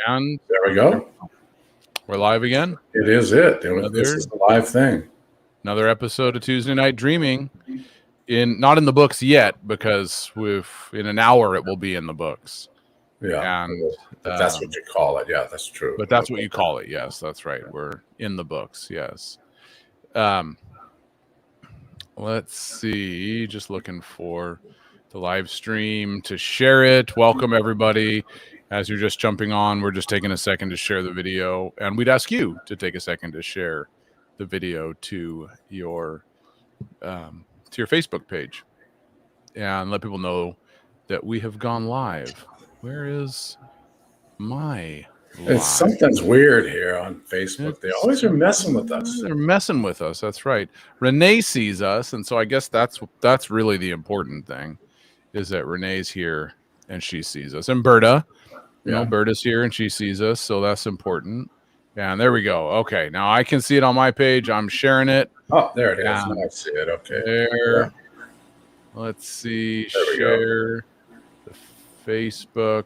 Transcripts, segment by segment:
And There we go. we're live again. It is it. This is a live thing. Another episode of Tuesday Night Dreaming. Not in the books yet, because in an hour it will be in the books. Yeah, and that's what you call it. Yeah, that's true. But that's what you call it. Yes, that's right. We're in the books. Yes. Let's see. Just looking for the live stream to share it. Welcome everybody. As you're just jumping on, we're just taking a second to share the video, and we'd ask you to take a second to share the video to your Facebook page and let people know that we have gone live. Where is my live? Something's weird here on Facebook. They always are messing with us. They're messing with us. That's right. Renee sees us, and so I guess that's really the important thing, is that Renee's here and she sees us. And Berta, Berta's here and she sees us, so that's important. And there we go. Okay, now I can see it on my page. I'm sharing it. Oh, there it is. Now I see it. Okay. There. Yeah. Let's see. Share the Facebook.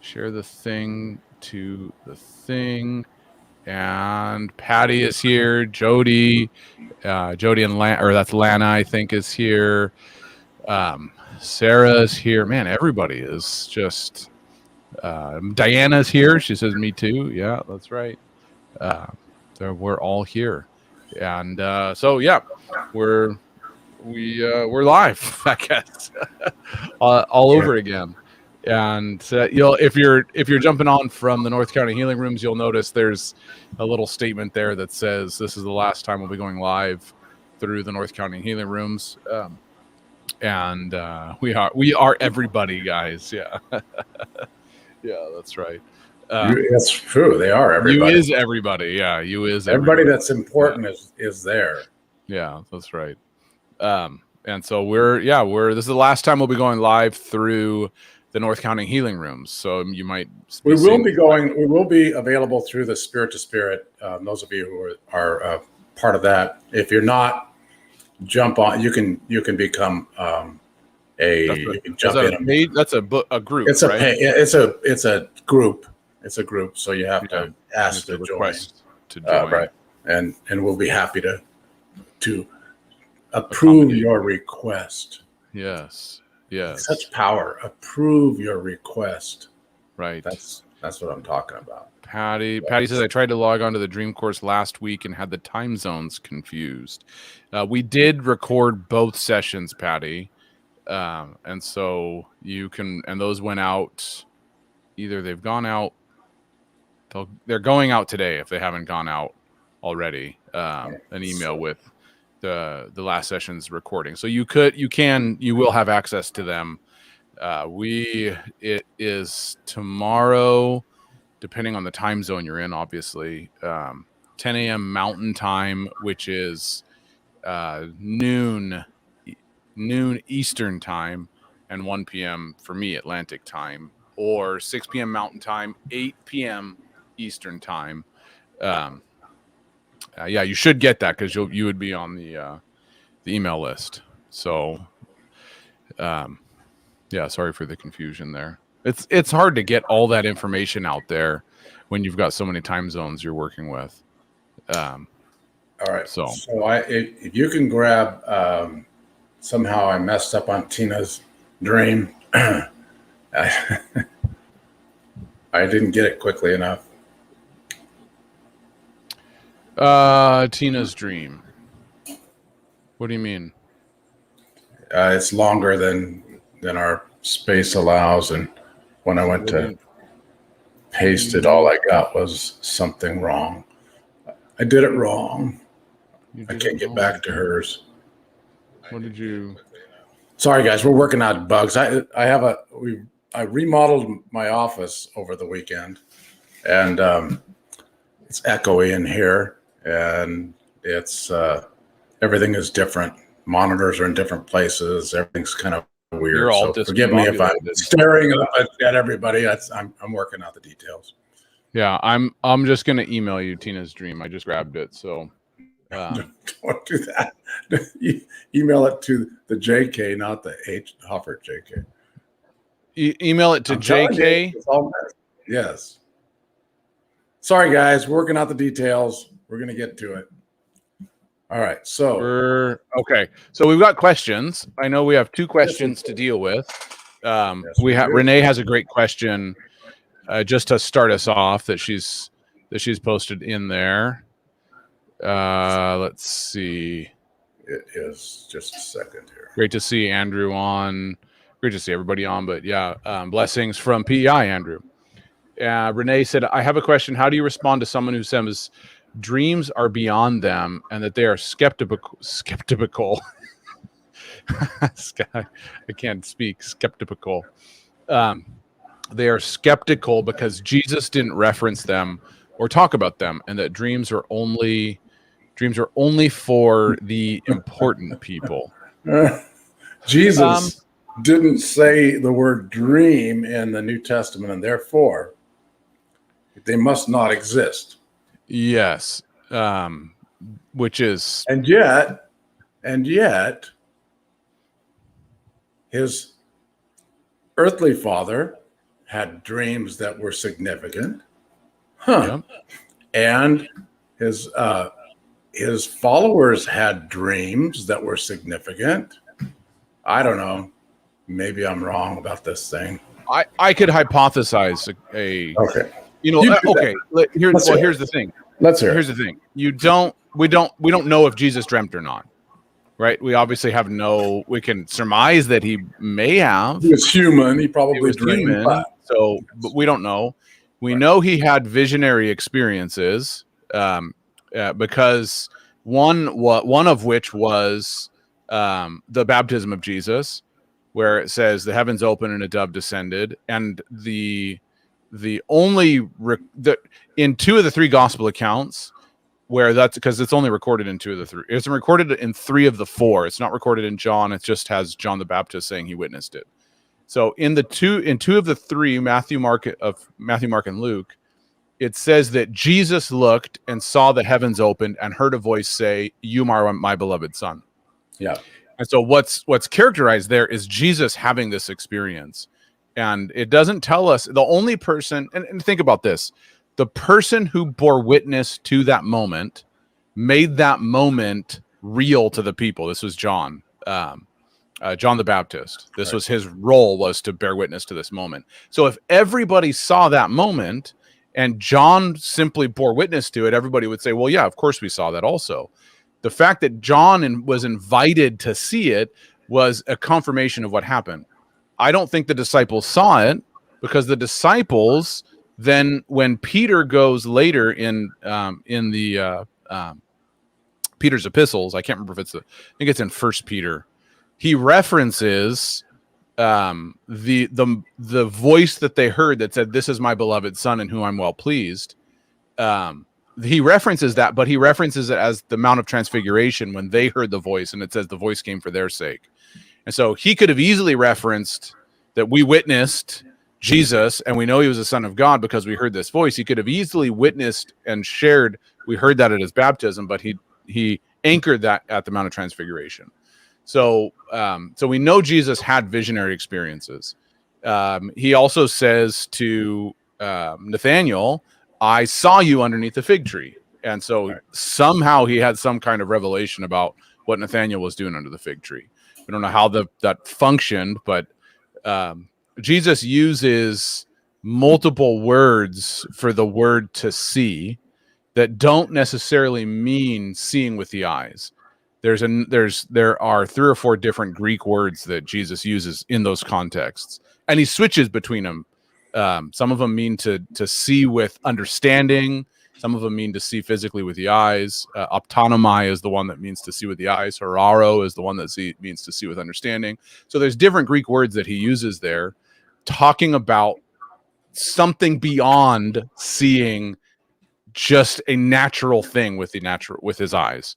Share the thing to the thing. And Patty is here. Jody and that's Lana, I think, is here. Sarah's here. Man, everybody is just. Diana's here. She says, "Me too." Yeah, that's right. We're all here, and so yeah, we're live, I guess, all over again. And if you're jumping on from the North County Healing Rooms, you'll notice there's a little statement there that says this is the last time we'll be going live through the North County Healing Rooms. And we are everybody, guys. Yeah. Yeah, that's right. That's true. They are everybody. You is everybody. Yeah, you is everybody that's important is there. Yeah, that's right. And so this is the last time we'll be going live through the North County Healing Rooms. So you might. We will be available through the Spirit to Spirit. Those of you who are part of that. If you're not, jump on. You can become. You can jump in. That's a group. It's a group. It's a group. So you have to ask to join. Right. And we'll be happy to approve your request. Yes. Yes. Such power. Approve your request. Right. That's what I'm talking about. Patty says, I tried to log on to the Dream Course last week and had the time zones confused. We did record both sessions, Patty. And so you can, and those went out, either they've gone out, they're going out today if they haven't gone out already, an email with the last session's recording. So you will have access to them. It is tomorrow, depending on the time zone you're in, obviously, 10 a.m. Mountain Time, which is noon Eastern Time, and 1 p.m. for me Atlantic Time, or 6 p.m. Mountain Time, 8 p.m. Eastern Time. You should get that because you would be on the email list. So, sorry for the confusion there. It's hard to get all that information out there when you've got so many time zones you're working with. All right. So if you can grab. Somehow I messed up on Tina's dream. I didn't get it quickly enough. Tina's dream. What do you mean? It's longer than our space allows, and when I went to paste it, all I got was something wrong. I did it wrong. I can't get back to hers. What did you? Sorry, guys. We're working out bugs. I remodeled my office over the weekend, and it's echoey in here, and it's everything is different. Monitors are in different places. Everything's kind of weird. You're all so forgive me if I'm staring up at everybody. I'm working out the details. Yeah, I'm just gonna email you Tina's dream. I just grabbed it, so. Don't do that. Email it to the JK, not the Hoffert JK. Email it to JK. Yes. Sorry, guys. Working out the details. We're going to get to it. All right. So okay. So we've got questions. I know we have 2 questions to deal with. Renee has a great question just to start us off that she's posted in there. Let's see. It is just a second here. Great to see Andrew on. Great to see everybody on. But yeah, blessings from PEI, Andrew. Renee said, I have a question. How do you respond to someone who says dreams are beyond them and that they are skeptical? I can't speak. Skeptical. They are skeptical because Jesus didn't reference them or talk about them, and that dreams are only for the important people. Jesus didn't say the word dream in the New Testament, and therefore they must not exist. Yes. Which is... And yet, his earthly father had dreams that were significant. Yep. And his followers had dreams that were significant. I don't know. Maybe I'm wrong about this thing. I could hypothesize a okay. Okay. Here's the thing. Let's hear. Here's the thing. We don't know if Jesus dreamt or not, right? We obviously have we can surmise that he may have. He was human. He probably was dreaming. But we don't know. We know he had visionary experiences, because one of which was the baptism of Jesus, where it says the heavens opened and a dove descended, and the only in 2 of the 3 gospel accounts where that's because it's only recorded in 2 of the 3. It's recorded in 3 of the 4. It's not recorded in John. It just has John the Baptist saying he witnessed it. So in 2 of the 3, Matthew, Mark, and Luke, it says that Jesus looked and saw the heavens opened and heard a voice say, "You are my beloved son." Yeah. And so what's characterized there is Jesus having this experience. And it doesn't tell us the only person, and think about this, the person who bore witness to that moment made that moment real to the people. This was John the Baptist. This was his role, was to bear witness to this moment. So if everybody saw that moment and John simply bore witness to it, everybody would say, well, yeah, of course we saw that also. The fact that John was invited to see it was a confirmation of what happened. I don't think the disciples saw it, because the disciples then, when Peter goes later in the Peter's epistles, I can't remember if I think it's in 1 Peter, he references the voice that they heard that said, "This is my beloved son in whom I'm well pleased." He references that, but he references it as the Mount of Transfiguration when they heard the voice, and it says the voice came for their sake. And so he could have easily referenced that we witnessed Jesus and we know he was the Son of God because we heard this voice. He could have easily witnessed and shared, we heard that at his baptism, but he anchored that at the Mount of Transfiguration. So we know Jesus had visionary experiences. He also says to Nathaniel, "I saw you underneath the fig tree." And so somehow he had some kind of revelation about what Nathaniel was doing under the fig tree. We don't know how that functioned, but Jesus uses multiple words for the word to see that don't necessarily mean seeing with the eyes. There are 3 or 4 different Greek words that Jesus uses in those contexts, and he switches between them. Some of them mean to see with understanding. Some of them mean to see physically with the eyes. Optonomai is the one that means to see with the eyes. Horaro is the one that means to see with understanding. So there's different Greek words that he uses there, talking about something beyond seeing just a natural thing with his eyes.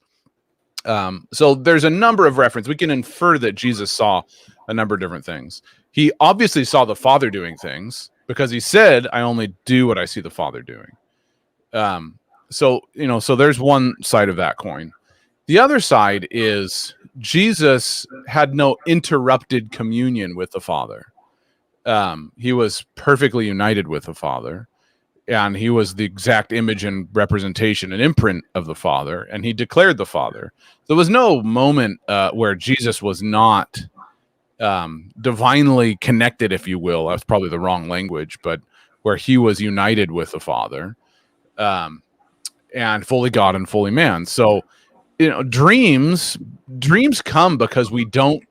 So there's a number of references. We can infer that Jesus saw a number of different things. He obviously saw the Father doing things because he said, "I only do what I see the Father doing." So there's one side of that coin. The other side is Jesus had no interrupted communion with the Father. He was perfectly united with the Father, and he was the exact image and representation and imprint of the Father, and he declared the Father. There was no moment where Jesus was not divinely connected, if you will. That's probably the wrong language, but where he was united with the Father, and fully God and fully man. So, dreams come because we don't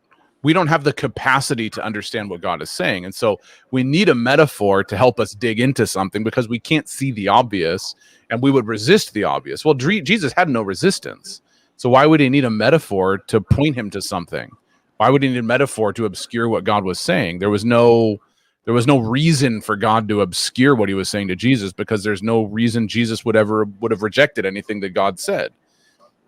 have the capacity to understand what God is saying. And so we need a metaphor to help us dig into something, because we can't see the obvious and we would resist the obvious. Well, Jesus had no resistance. So why would he need a metaphor to point him to something? Why would he need a metaphor to obscure what God was saying? There was no reason for God to obscure what he was saying to Jesus, because there's no reason Jesus would have rejected anything that God said.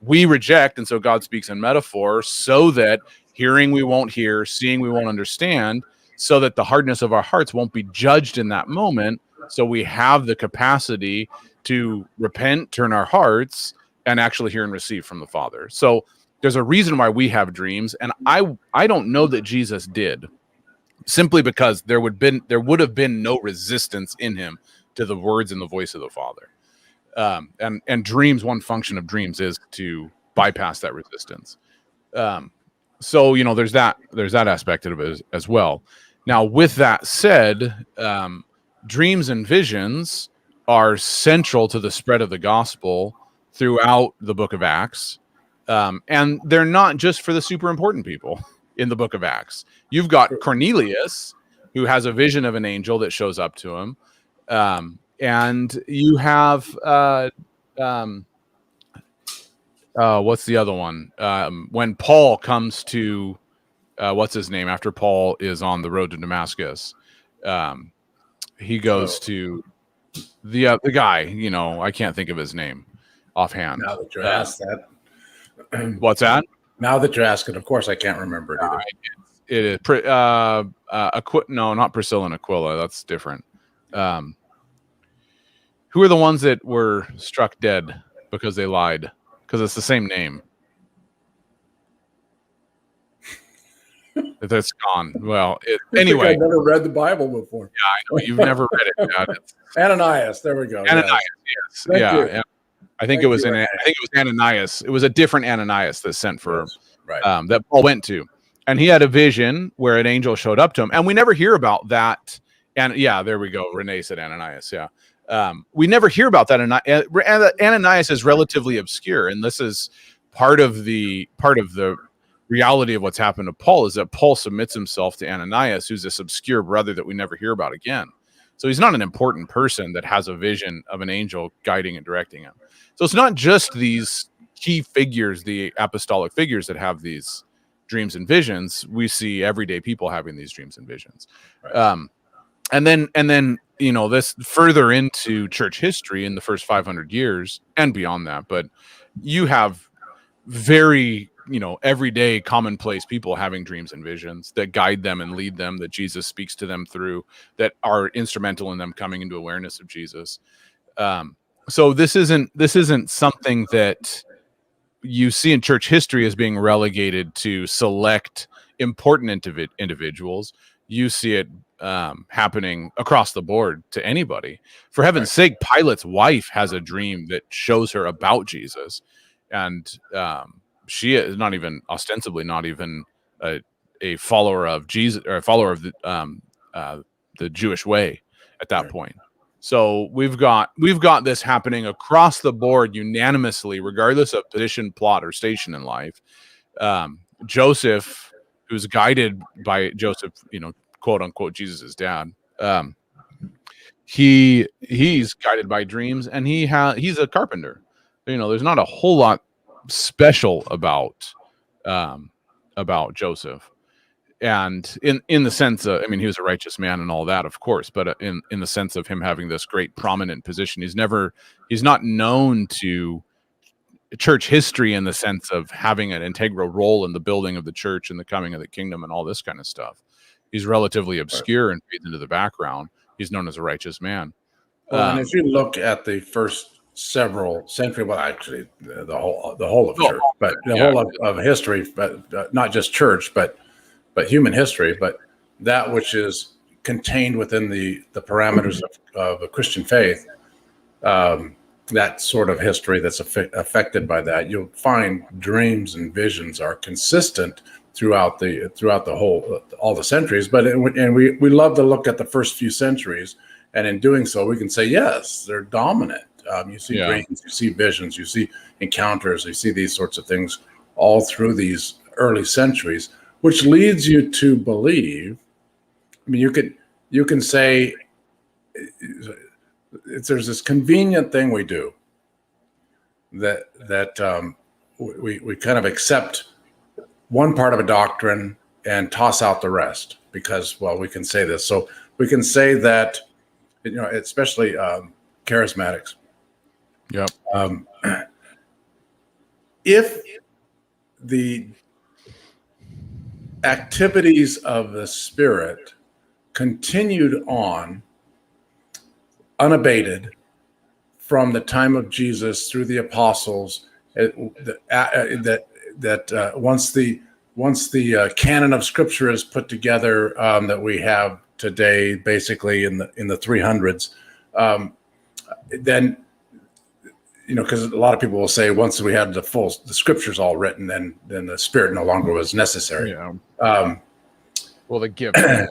We reject, and so God speaks in metaphor, so that hearing we won't hear, seeing we won't understand, so that the hardness of our hearts won't be judged in that moment, so we have the capacity to repent, turn our hearts, and actually hear and receive from the Father. So there's a reason why we have dreams, and I don't know that Jesus did, simply because there would have been no resistance in him to the words and the voice of the Father. And dreams, one function of dreams is to bypass that resistance. So there's that aspect of it as well. Now, with that said, dreams and visions are central to the spread of the gospel throughout the book of Acts, and they're not just for the super important people in the book of Acts. You've got Cornelius, who has a vision of an angel that shows up to him. And you have what's the other one? When Paul comes to what's his name after Paul is on the road to Damascus, he goes to the guy. I can't think of his name offhand. Now that you're asked that, what's that? Now that you're asking, of course I can't remember it either. It is no, not Priscilla and Aquila. That's different. Who are the ones that were struck dead because they lied? Because it's the same name. That's gone. Well, anyway. I've never read the Bible before. Yeah, I know. You've never read it. Ananias. There we go. Ananias, yes. Yeah. I think it was Ananias. It was a different Ananias that sent for that Paul went to. And he had a vision where an angel showed up to him. And we never hear about that. And yeah, there we go. Renee said Ananias. Yeah. We never hear about that. Ananias is relatively obscure, and this is part of the reality of what's happened to Paul, is that Paul submits himself to Ananias, who's this obscure brother that we never hear about again. So he's not an important person that has a vision of an angel guiding and directing him. So it's not just these key figures, the apostolic figures, that have these dreams and visions. We see everyday people having these dreams and visions. Right. And then this further into church history in the first 500 years and beyond that, but you have very, everyday commonplace people having dreams and visions that guide them and lead them, that Jesus speaks to them through, that are instrumental in them coming into awareness of Jesus. So this isn't something that you see in church history as being relegated to select important individuals. You see it happening across the board to anybody. For heaven's sake, Pilate's wife has a dream that shows her about Jesus, and she is not even ostensibly a follower of Jesus, or a follower of the Jewish way at that point. So we've got this happening across the board unanimously, regardless of position, plot, or station in life. Joseph, who's guided by Joseph, quote unquote, Jesus' dad. He's guided by dreams, and he's a carpenter. There's not a whole lot special about Joseph, and in the sense of, he was a righteous man and all that, of course, but in the sense of him having this great prominent position, he's not known to church history in the sense of having an integral role in the building of the church and the coming of the kingdom and all this kind of stuff. He's relatively obscure and fades into the background. He's known as a righteous man. Well, and if you look at the first several centuries, well, actually the whole of church, but the whole of history, but not just church, but human history, but that which is contained within the parameters of a Christian faith, that sort of history that's affected by that, you'll find dreams and visions are consistent throughout the whole all the centuries. But we love to look at the first few centuries, and in doing so, we can say yes, they're dominant. You see dreams, you see visions, you see encounters, you see these sorts of things all through these early centuries, which leads you to believe. I mean, you can say there's this convenient thing we do that we kind of accept one part of a doctrine and toss out the rest because, well, we can say this. So we can say that, especially charismatics. Yep. If the activities of the Spirit continued on unabated from the time of Jesus through the apostles, that once the canon of Scripture is put together, that we have today, basically in the 300s, then, because a lot of people will say once we had the Scriptures all written, then the Spirit no longer was necessary. Yeah. Well, the gift no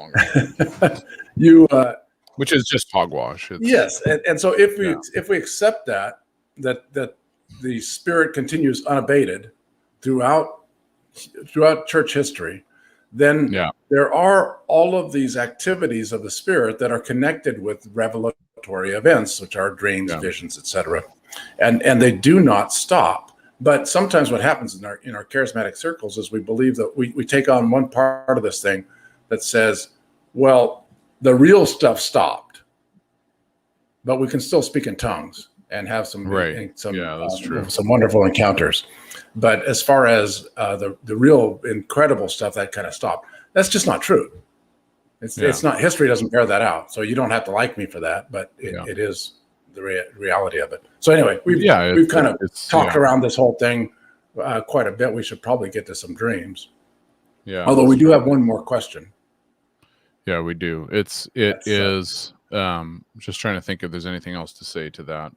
longer. Which is just hogwash. Yes, and so if we accept that the Spirit continues unabated throughout church history, then there are all of these activities of the Spirit that are connected with revelatory events, which are dreams, visions, etc., and they do not stop. But sometimes what happens in our charismatic circles is we believe that we take on one part of this thing that says, well, the real stuff stopped, but we can still speak in tongues and have some that's true. Some wonderful encounters. But as far as the real incredible stuff, that kind of stopped. That's just not true. It's not. History doesn't bear that out. So you don't have to like me for that, but it is the reality of it. So anyway, we've kind of talked around this whole thing quite a bit. We should probably get to some dreams. Yeah. Although we do have one more question. Yeah, we do. It is just trying to think if there's anything else to say to that.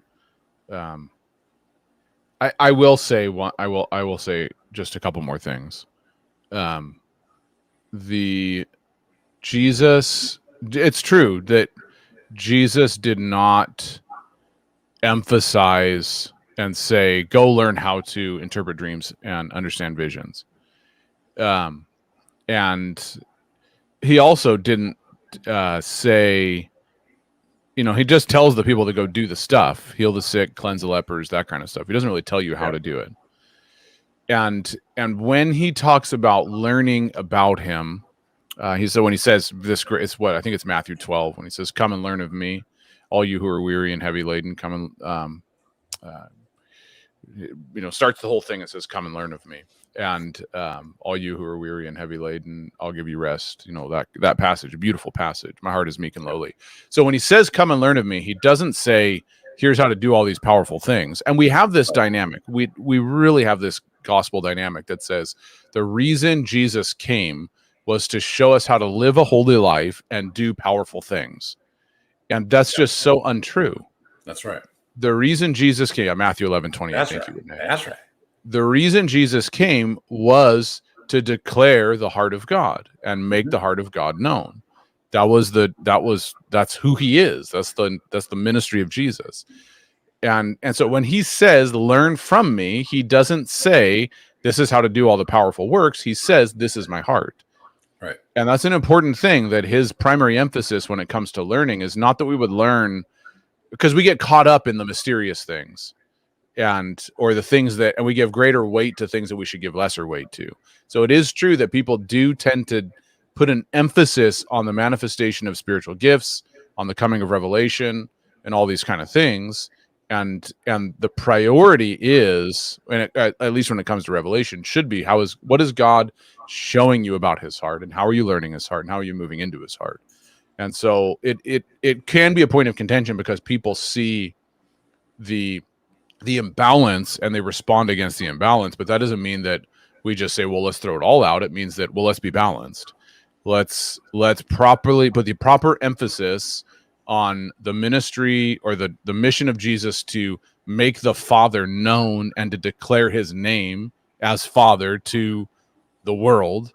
I will say I will say just a couple more things. It's true that Jesus did not emphasize and say, go learn how to interpret dreams and understand visions. And he also didn't say, he just tells the people to go do the stuff, heal the sick, cleanse the lepers, that kind of stuff. He doesn't really tell you how to do it. And when he talks about learning about him, when he says this, it's what I think it's Matthew 12 when he says, "Come and learn of me, all you who are weary and heavy laden. Come and starts the whole thing. It says, "Come and learn of me." And all you who are weary and heavy laden, I'll give you rest. That passage, a beautiful passage. My heart is meek and lowly. So when he says, "Come and learn of me," he doesn't say, "Here's how to do all these powerful things." And we have this dynamic. We really have this gospel dynamic that says the reason Jesus came was to show us how to live a holy life and do powerful things. And that's just so untrue. That's right. The reason Jesus came, Matthew 11:20. That's right. The reason Jesus came was to declare the heart of God and make the heart of God known. That's who he is. That's the ministry of Jesus. And so when he says, "Learn from me," he doesn't say, "This is how to do all the powerful works." He says, "This is my heart." Right. And that's an important thing, that his primary emphasis when it comes to learning is not that we would learn, because we get caught up in the mysterious things or the things and we give greater weight to things that we should give lesser weight to. So it is true that people do tend to put an emphasis on the manifestation of spiritual gifts, on the coming of revelation, and all these kind of things. And the priority is, at least when it comes to revelation, should be what is God showing you about his heart, and how are you learning his heart, and how are you moving into his heart? And so it can be a point of contention because people see the imbalance and they respond against the imbalance, but that doesn't mean that we just say, well, let's throw it all out. It means that, well, let's be balanced. let's properly put the proper emphasis on the ministry or the mission of Jesus to make the Father known and to declare his name as Father to the world.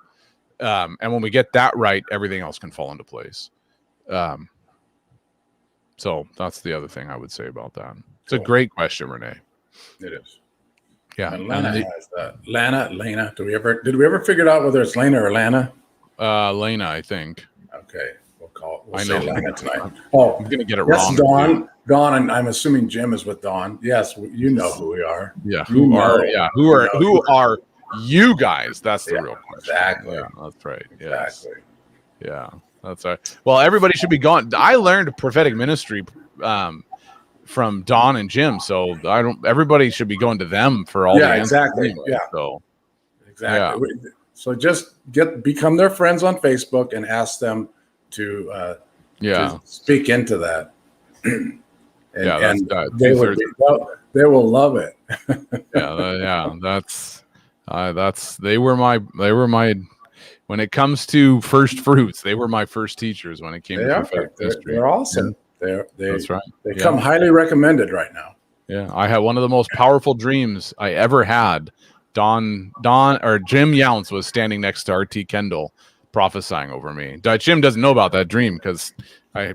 And when we get that right, everything else can fall into place. So that's the other thing I would say about that. It's a great question, Renee. It is. Yeah. And Lana has that. Lana. Did we ever figure out whether it's Lana or Lana? Lena, I think. Okay. We'll I say know. Lana tonight. Oh, I'm going to get it yes, wrong. Dawn, and I'm assuming Jim is with Dawn. Yes, you know who we are. Yeah. Who are you guys? That's the real question. Exactly. Yeah, that's right. Exactly. Yes. Yeah, that's right. Well, everybody should be gone. I learned prophetic ministry from Don and Jim, so everybody should be going to them for all the answers. Exactly. Anyway, yeah. So exactly. Yeah. So just become their friends on Facebook and ask them to speak into that. And they will love it. They were my when it comes to first fruits, they were my first teachers when it came to prophetic ministry. They're awesome. Yeah. That's right. They come highly recommended right now. Yeah, I had one of the most powerful dreams I ever had. Jim Younts was standing next to R.T. Kendall prophesying over me. Jim doesn't know about that dream because I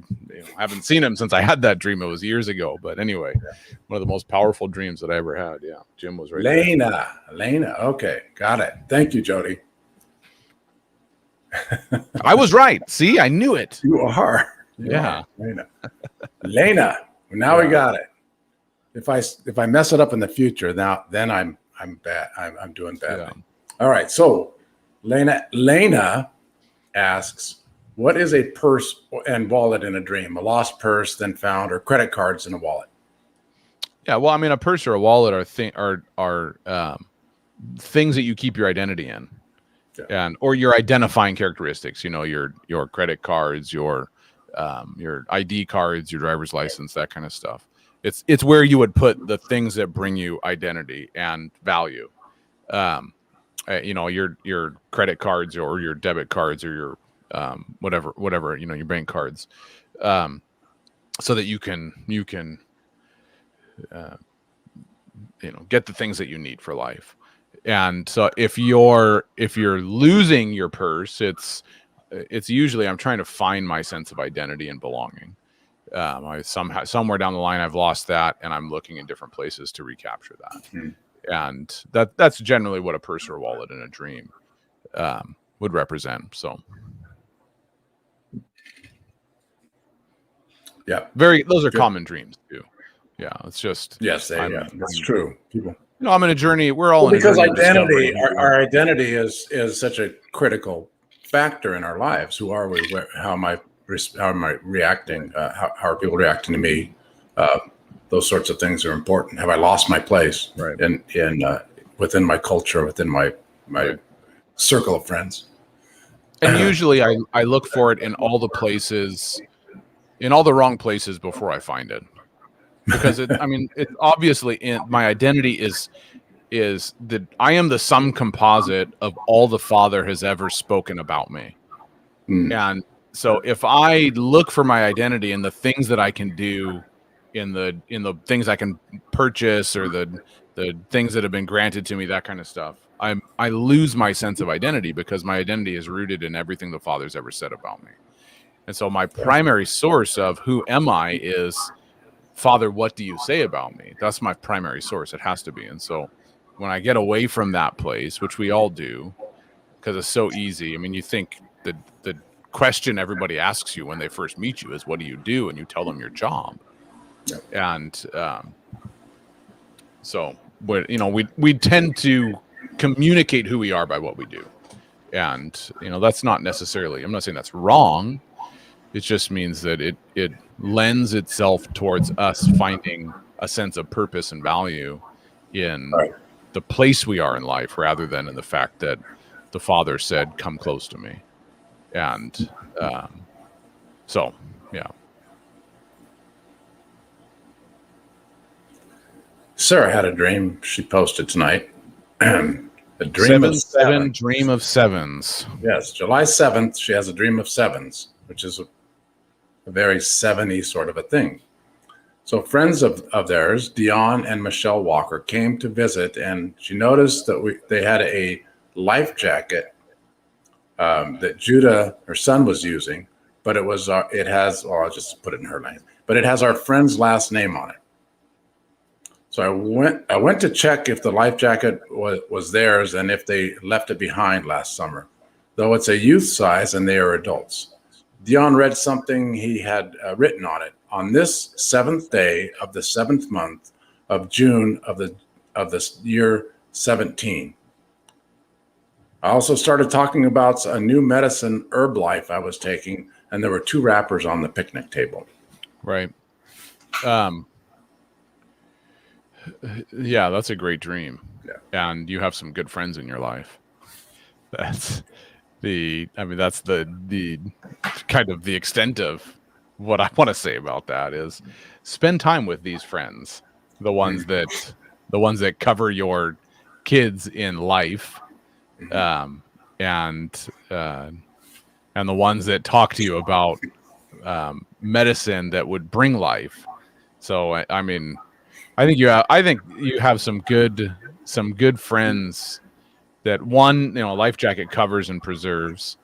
haven't seen him since I had that dream. It was years ago. But anyway, one of the most powerful dreams that I ever had. Yeah, Jim was right there. Lena. Okay, got it. Thank you, Jody. I was right. See, I knew it. You are. Lena. Now we got it. If I mess it up in the future, then I'm bad. I'm doing badly. Yeah. All right. So Lena asks, what is a purse and wallet in a dream? A lost purse then found, or credit cards in a wallet? Yeah. Well, I mean, a purse or a wallet are things that you keep your identity in, or your identifying characteristics. Your credit cards, your ID cards, your driver's license, that kind of stuff. It's where you would put the things that bring you identity and value. Your credit cards or your debit cards or your whatever, your bank cards, so that you can get the things that you need for life. And so if you're losing your purse, it's usually I'm trying to find my sense of identity and belonging. Somewhere down the line I've lost that, and I'm looking in different places to recapture that. Mm-hmm. And that's generally what a purse or a wallet in a dream would represent. So yeah, those are common dreams too. Yeah, it's just that's true. People, I'm in a journey. We're all because identity. Our identity is such a critical factor in our lives. Who are we? How am I reacting? How are people reacting to me? Those sorts of things are important. Have I lost my place in within my culture, within my circle of friends? And usually I look for it in all the places, in all the wrong places before I find it, because it obviously my identity is that I am the sum composite of all the Father has ever spoken about me. And so if I look for my identity in the things that I can do, in the things I can purchase, or the things that have been granted to me, that kind of stuff, I lose my sense of identity, because my identity is rooted in everything the Father's ever said about me. And so my primary source of who am I is, Father, what do you say about me? That's my primary source. It has to be. And so when I get away from that place, which we all do, because it's so easy. I mean, you think the question everybody asks you when they first meet you is, what do you do? And you tell them your job. And so we tend to communicate who we are by what we do. And that's not necessarily, I'm not saying that's wrong. It just means that it lends itself towards us finding a sense of purpose and value in the place we are in life, rather than in the fact that the Father said, come close to me. And so, yeah. Sarah had a dream she posted tonight. And A dream of 7-7 dream of sevens. Yes, July 7th, she has a dream of sevens, which is a very 70 sort of a thing. So friends of theirs, Dion and Michelle Walker, came to visit, and she noticed that they had a life jacket that Judah, her son, was using, but it has, well, I'll just put it in her name, but it has our friend's last name on it. So I went to check if the life jacket was theirs and if they left it behind last summer, though it's a youth size and they are adults. Dion read something he had written on it. On this 7th day of the 7th month of June of this year 17. I also started talking about a new medicine, Herb Life, I was taking, and there were 2 wrappers on the picnic table. Right. Yeah, that's a great dream. Yeah. And you have some good friends in your life. That's the kind of the extent of what I want to say about that is spend time with these friends, the ones that cover your kids in life, and the ones that talk to you about medicine that would bring life. So I mean, I think you have some good friends that one, life jacket covers and preserves,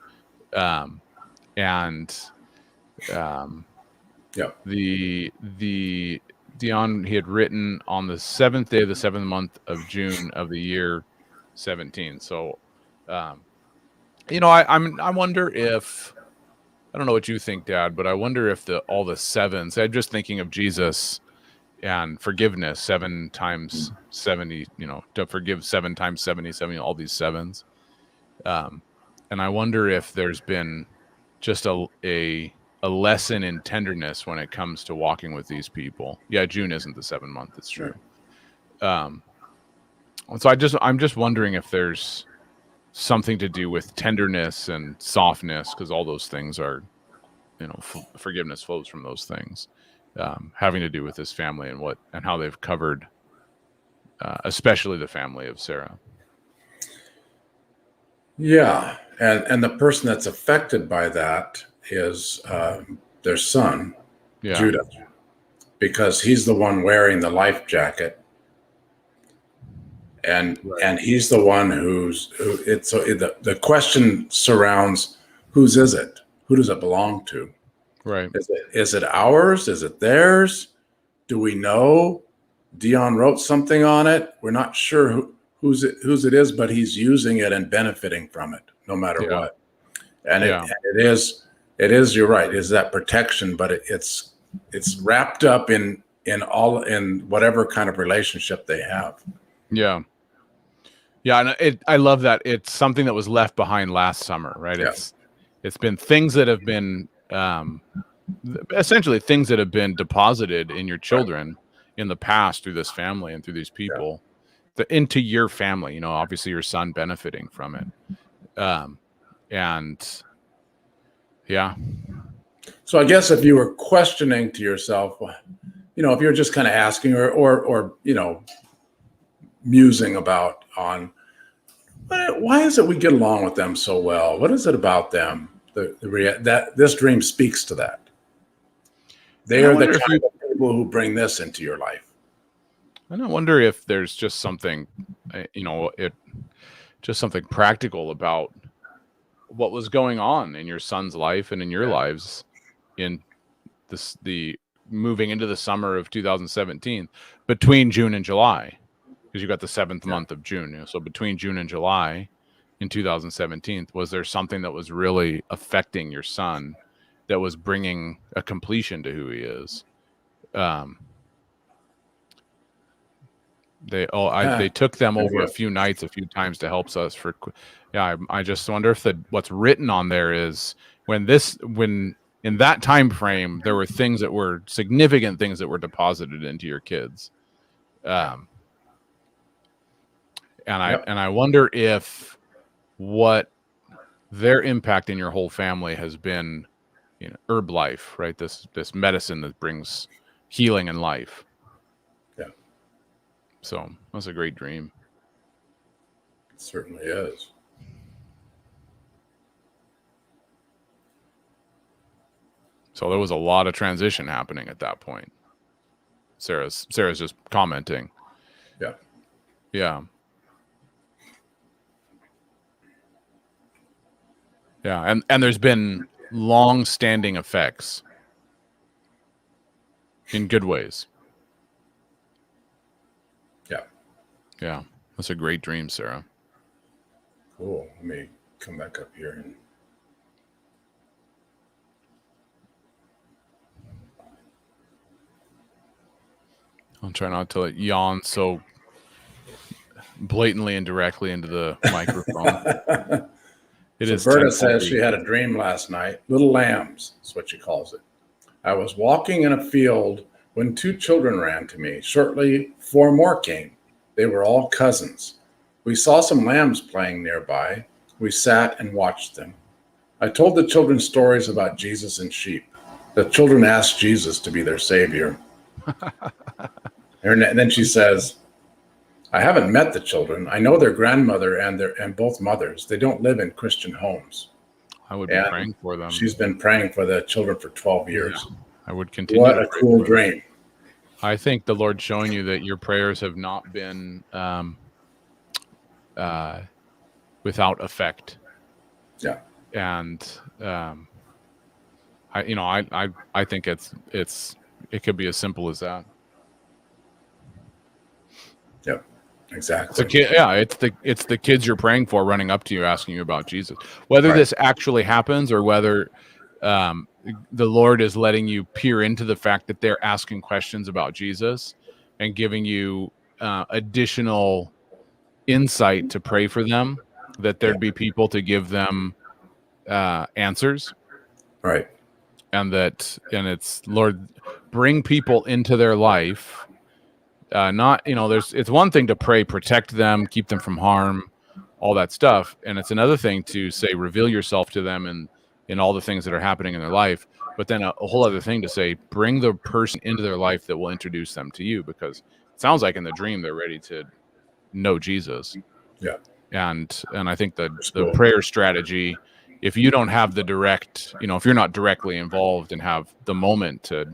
the Dion, he had written on the 7th day of the 7th month of June of the year 17. So, I wonder if, I don't know what you think, Dad, but I wonder if all the sevens. I'm just thinking of Jesus and forgiveness 7 times 70. To forgive 7 times 70, all these sevens. And I wonder if there's been just a lesson in tenderness when it comes to walking with these people. Yeah, June isn't the 7th month. It's true. So I'm just wondering if there's something to do with tenderness and softness, because all those things are, forgiveness flows from those things, having to do with this family and how they've covered, especially the family of Sarah. Yeah, and the person that's affected by that is their son, Judah, because he's the one wearing the life jacket, and he's the one the question surrounds whose is it? Who does it belong to? Right. Is it ours? Is it theirs? Do we know? Dion wrote something on it. We're not sure whose it is, but he's using it and benefiting from it no matter what. And it is, you're right, is that protection, but it's wrapped up in whatever kind of relationship they have. Yeah. Yeah, and I love that it's something that was left behind last summer, right? Yeah. It's been things that have been essentially things that have been deposited in your children in the past through this family and through these people into your family, obviously your son benefiting from it. And yeah. So I guess if you were questioning to yourself, if you're just kind of asking or musing about on why is it we get along with them so well? What is it about them? That this dream speaks to that. They are the kind of people who bring this into your life. And I wonder if there's just something, just something practical about what was going on in your son's life and in your lives in the moving into the summer of 2017 between June and July, because you got the 7th month of June. So between June and July in 2017, was there something that was really affecting your son that was bringing a completion to who he is? They took them over a few nights, a few times to help us I just wonder if what's written on there is when in that time frame there were things that were significant things that were deposited into your kids, and I wonder if what their impact in your whole family has been, Herb Life, right? This medicine that brings healing and life. So that's a great dream. certainly is. So there was a lot of transition happening at that point. Sarah's just commenting. Yeah. Yeah. Yeah. And there's been long-standing effects in good ways. Yeah. Yeah. That's a great dream, Sarah. Cool. Let me come back up here and I'll try not to yawn so blatantly and directly into the microphone. It is. Berta says she had a dream last night. Little lambs, that's what she calls it. I was walking in a field when 2 children ran to me. Shortly, 4 more came. They were all cousins. We saw some lambs playing nearby. We sat and watched them. I told the children stories about Jesus and sheep. The children asked Jesus to be their savior. And then she says, I haven't met the children. I know their grandmother and both mothers. They don't live in Christian homes. I would be praying for them. She's been praying for the children for 12 years. Yeah, I would continue. What a cool dream. I think the Lord's showing you that your prayers have not been without effect. Yeah. And I think it could be as simple as that. Yep. Exactly. It's the kids you're praying for running up to you asking you about Jesus. Whether this actually happens or whether the Lord is letting you peer into the fact that they're asking questions about Jesus and giving you additional insight to pray for them, that there'd be people to give them answers. Right. And it's, Lord, bring people into their life. It's one thing to pray, protect them, keep them from harm, all that stuff. And it's another thing to say, reveal yourself to them and in all the things that are happening in their life. But then a whole other thing to say, bring the person into their life that will introduce them to you, because it sounds like in the dream they're ready to know Jesus. Yeah. And I think the prayer strategy, if you don't have the direct, if you're not directly involved and have the moment to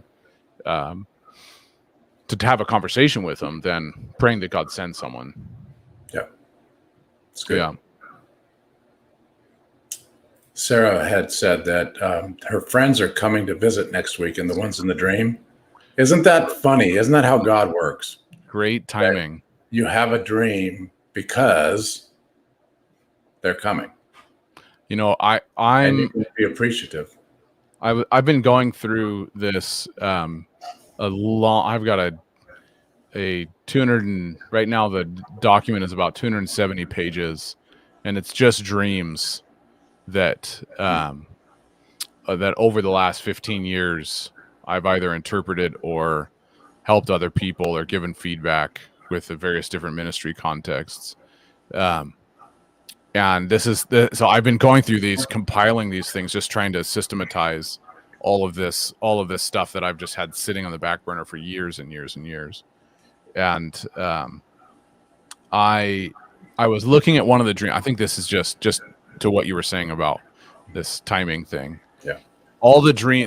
have a conversation with them, then praying that God sends someone. Yeah. It's good. Yeah. Sarah had said that her friends are coming to visit next week, and the ones in the dream. Isn't that funny? Isn't that how God works? Great timing. That you have a dream because they're coming. I'm and you can be appreciative. I've been going through this I've got a 200 right now the document is about 270 pages, and it's just dreams that that over the last 15 years I've either interpreted or helped other people or given feedback with the various different ministry contexts. And this is so I've been going through these, compiling these things, just trying to systematize all of this stuff that I've just had sitting on the back burner for years and years and years. And I was looking at one of the dreams. I think this is just to what you were saying about this timing thing. Yeah.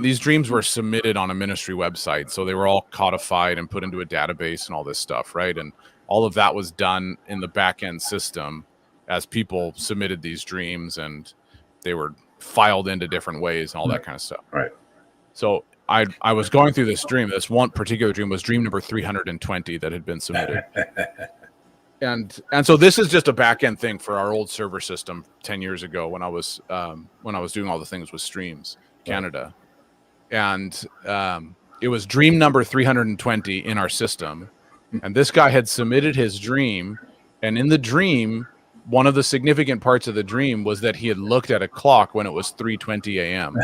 These dreams were submitted on a ministry website, so they were all codified and put into a database and all this stuff, right? And all of that was done in the back end system as people submitted these dreams, and they were filed into different ways and all that kind of stuff. Right. So I was going through this dream. This one particular dream was dream number 320 that had been submitted. And so this is just a back end thing for our old server system 10 years ago when I was doing all the things with Streams Canada. And it was dream number 320 in our system. And this guy had submitted his dream, and in the dream, one of the significant parts of the dream was that he had looked at a clock when it was 3:20 a.m.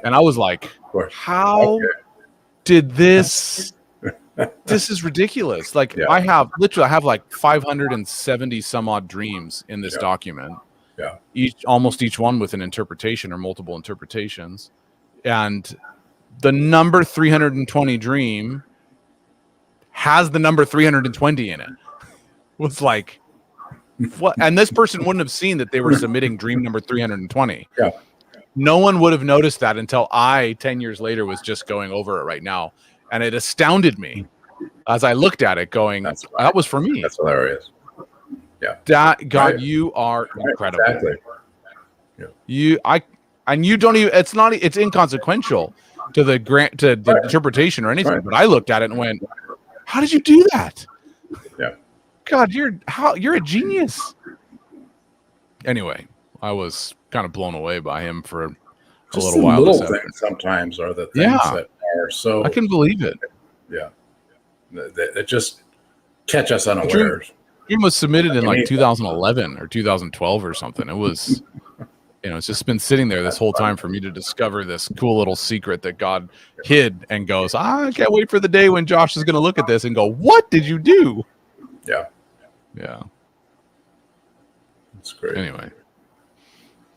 And I was like, how did this? This is ridiculous. Like, yeah. I have like 570 some odd dreams in this document. Yeah. Almost each one with an interpretation or multiple interpretations. And the number 320 dream has the number 320 in it. It was like, what? And this person wouldn't have seen that they were submitting dream number 320. Yeah. No one would have noticed that until I, 10 years later, was just going over it right now. And it astounded me as I looked at it going, That's right. that was for me. That's hilarious. Yeah. God, Right. you are incredible. Exactly. And you don't even, it's inconsequential to the interpretation or anything. Right. But I looked at it and went, how did you do that? Yeah. God, you're a genius. Anyway, I was kind of blown away by him for a little while. Little things sometimes are the things that are so. I can believe it. Yeah. That just catch us unawares. Dream was submitted in like 2011 or 2012 or something. It was, it's just been sitting there this whole time for me to discover this cool little secret that God hid and goes, I can't wait for the day when Josh is going to look at this and go, what did you do? Yeah. Yeah. That's great. Anyway.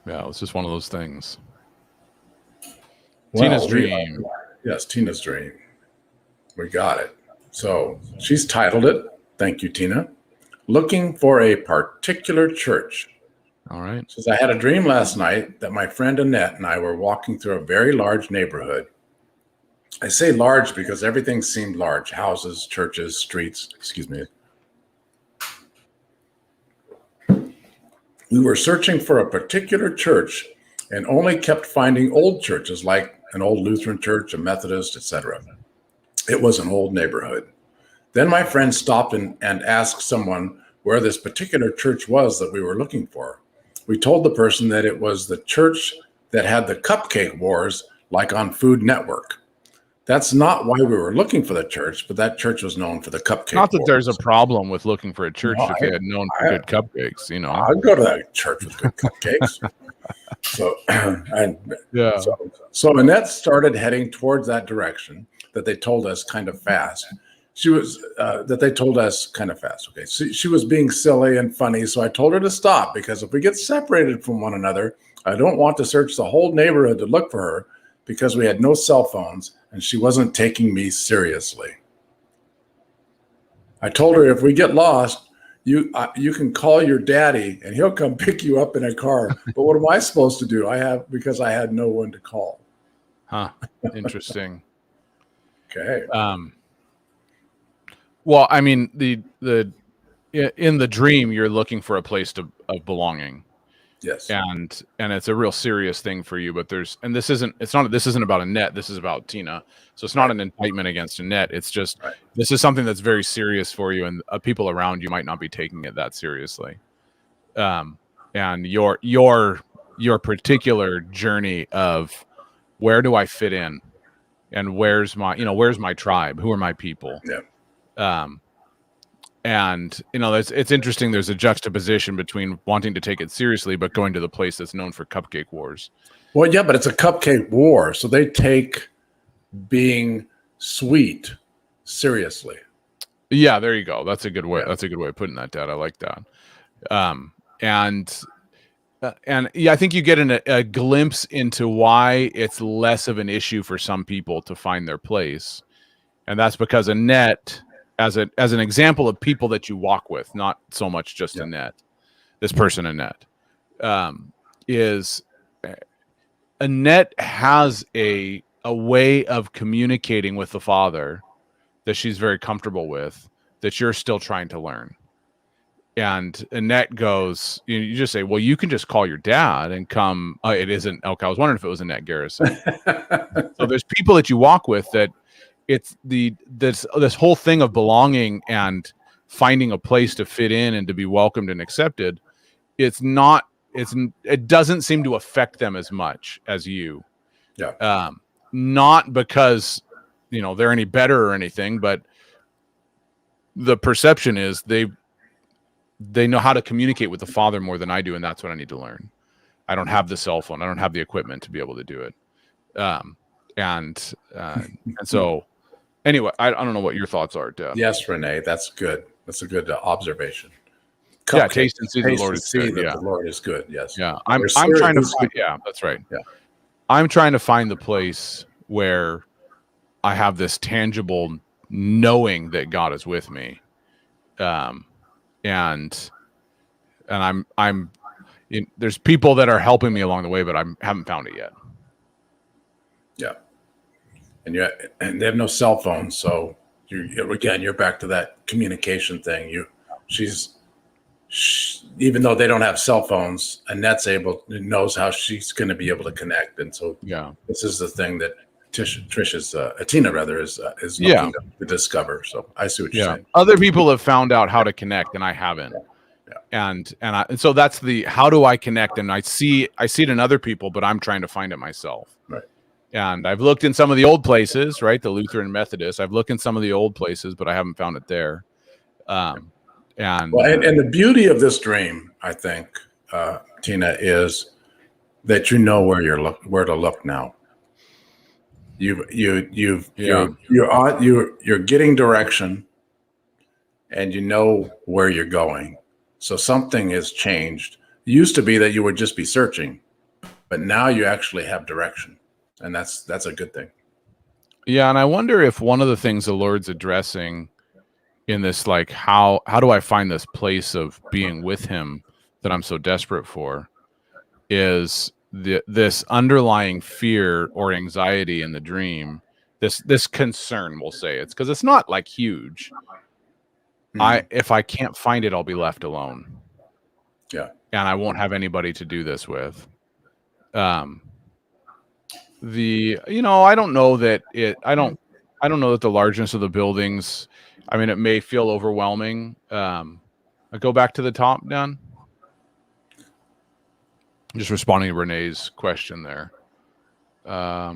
Yeah, it was just one of those things. Well, Tina's dream. Yes, Tina's dream. We got it. So she's titled it, thank you, Tina, Looking for a Particular Church. All right. Says, I had a dream last night that my friend Annette and I were walking through a very large neighborhood. I say large because everything seemed large. Houses, churches, streets, excuse me. We were searching for a particular church and only kept finding old churches like an old Lutheran church, a Methodist, etc. It was an old neighborhood. Then my friend stopped and asked someone where this particular church was that we were looking for. We told the person that it was the church that had the cupcake wars like on Food Network. That's not why we were looking for the church, but that church was known for the cupcake Not that wars. There's a problem with looking for a church if they had known for good cupcakes, I'd go to that church with good cupcakes. So Annette started heading towards that direction that they told us kind of fast. She was Okay. So she was being silly and funny. So I told her to stop because if we get separated from one another, I don't want to search the whole neighborhood to look for her because we had no cell phones and she wasn't taking me seriously. I told her if we get lost, you can call your daddy and he'll come pick you up in a car. But what am I supposed to do? Because I had no one to call. Huh. Interesting. Okay. Well, I mean, in the dream, you're looking for a place of belonging. Yes. And it's a real serious thing for you, but this isn't about Annette. This is about Tina. So it's not an indictment against Annette. It's just, This is something that's very serious for you, and people around you might not be taking it that seriously. And your particular journey of where do I fit in, and where's my tribe? Who are my people? Yeah. And it's interesting. There's a juxtaposition between wanting to take it seriously, but going to the place that's known for cupcake wars. Well, yeah, but it's a cupcake war, so they take being sweet seriously. Yeah, there you go. That's a good way. Yeah. That's a good way of putting that, Dad. I like that. And yeah, I think you get a glimpse into why it's less of an issue for some people to find their place, and that's because Annette, as an example of people that you walk with, not so much just Annette. This person Annette is Annette has a way of communicating with the Father that she's very comfortable with, that you're still trying to learn. And Annette goes, you just say, well, you can just call your dad and come. It isn't. Okay. I was wondering if it was Annette Garrison. So there's people that you walk with that it's this whole thing of belonging and finding a place to fit in and to be welcomed and accepted. It doesn't seem to affect them as much as you. Yeah. Not because, they're any better or anything, but the perception is they know how to communicate with the Father more than I do, and that's what I need to learn. I don't have the cell phone. I don't have the equipment to be able to do it. And so anyway, I don't know what your thoughts are, Dad. Yes, Renee, that's good. That's a good observation. Yeah, taste and see the Lord is good. Yeah, the Lord is good. Yes. Yeah, I'm trying to find. Yeah, that's right. Yeah, I'm trying to find the place where I have this tangible knowing that God is with me, and and there's people that are helping me along the way, but I haven't found it yet. Yeah. And they have no cell phones, so you're back to that communication thing. Even though they don't have cell phones, Annette's knows how she's going to be able to connect, and so this is the thing that Tina rather is looking to discover. So I see what you're saying. Other people have found out how to connect, and I haven't. And so that's how do I connect? And I see it in other people, but I'm trying to find it myself. Right. And I've looked in some of the old places, right? The Lutheran Methodist. I've looked in some of the old places, but I haven't found it there. And the beauty of this dream, I think, Tina, is that you know where to look now. You're getting direction, and you know where you're going. So something has changed. It used to be that you would just be searching, but now you actually have direction, and that's a good thing. Yeah, and I wonder if one of the things the Lord's addressing in this, like how do I find this place of being with Him that I'm so desperate for, is this underlying fear or anxiety in the dream, this concern, we'll say it's because it's not like huge. If I can't find it, I'll be left alone. Yeah. And I won't have anybody to do this with. I don't know that I don't know that the largeness of the buildings, I mean, it may feel overwhelming. I go back to the top, Dan. Just responding to Renee's question there. I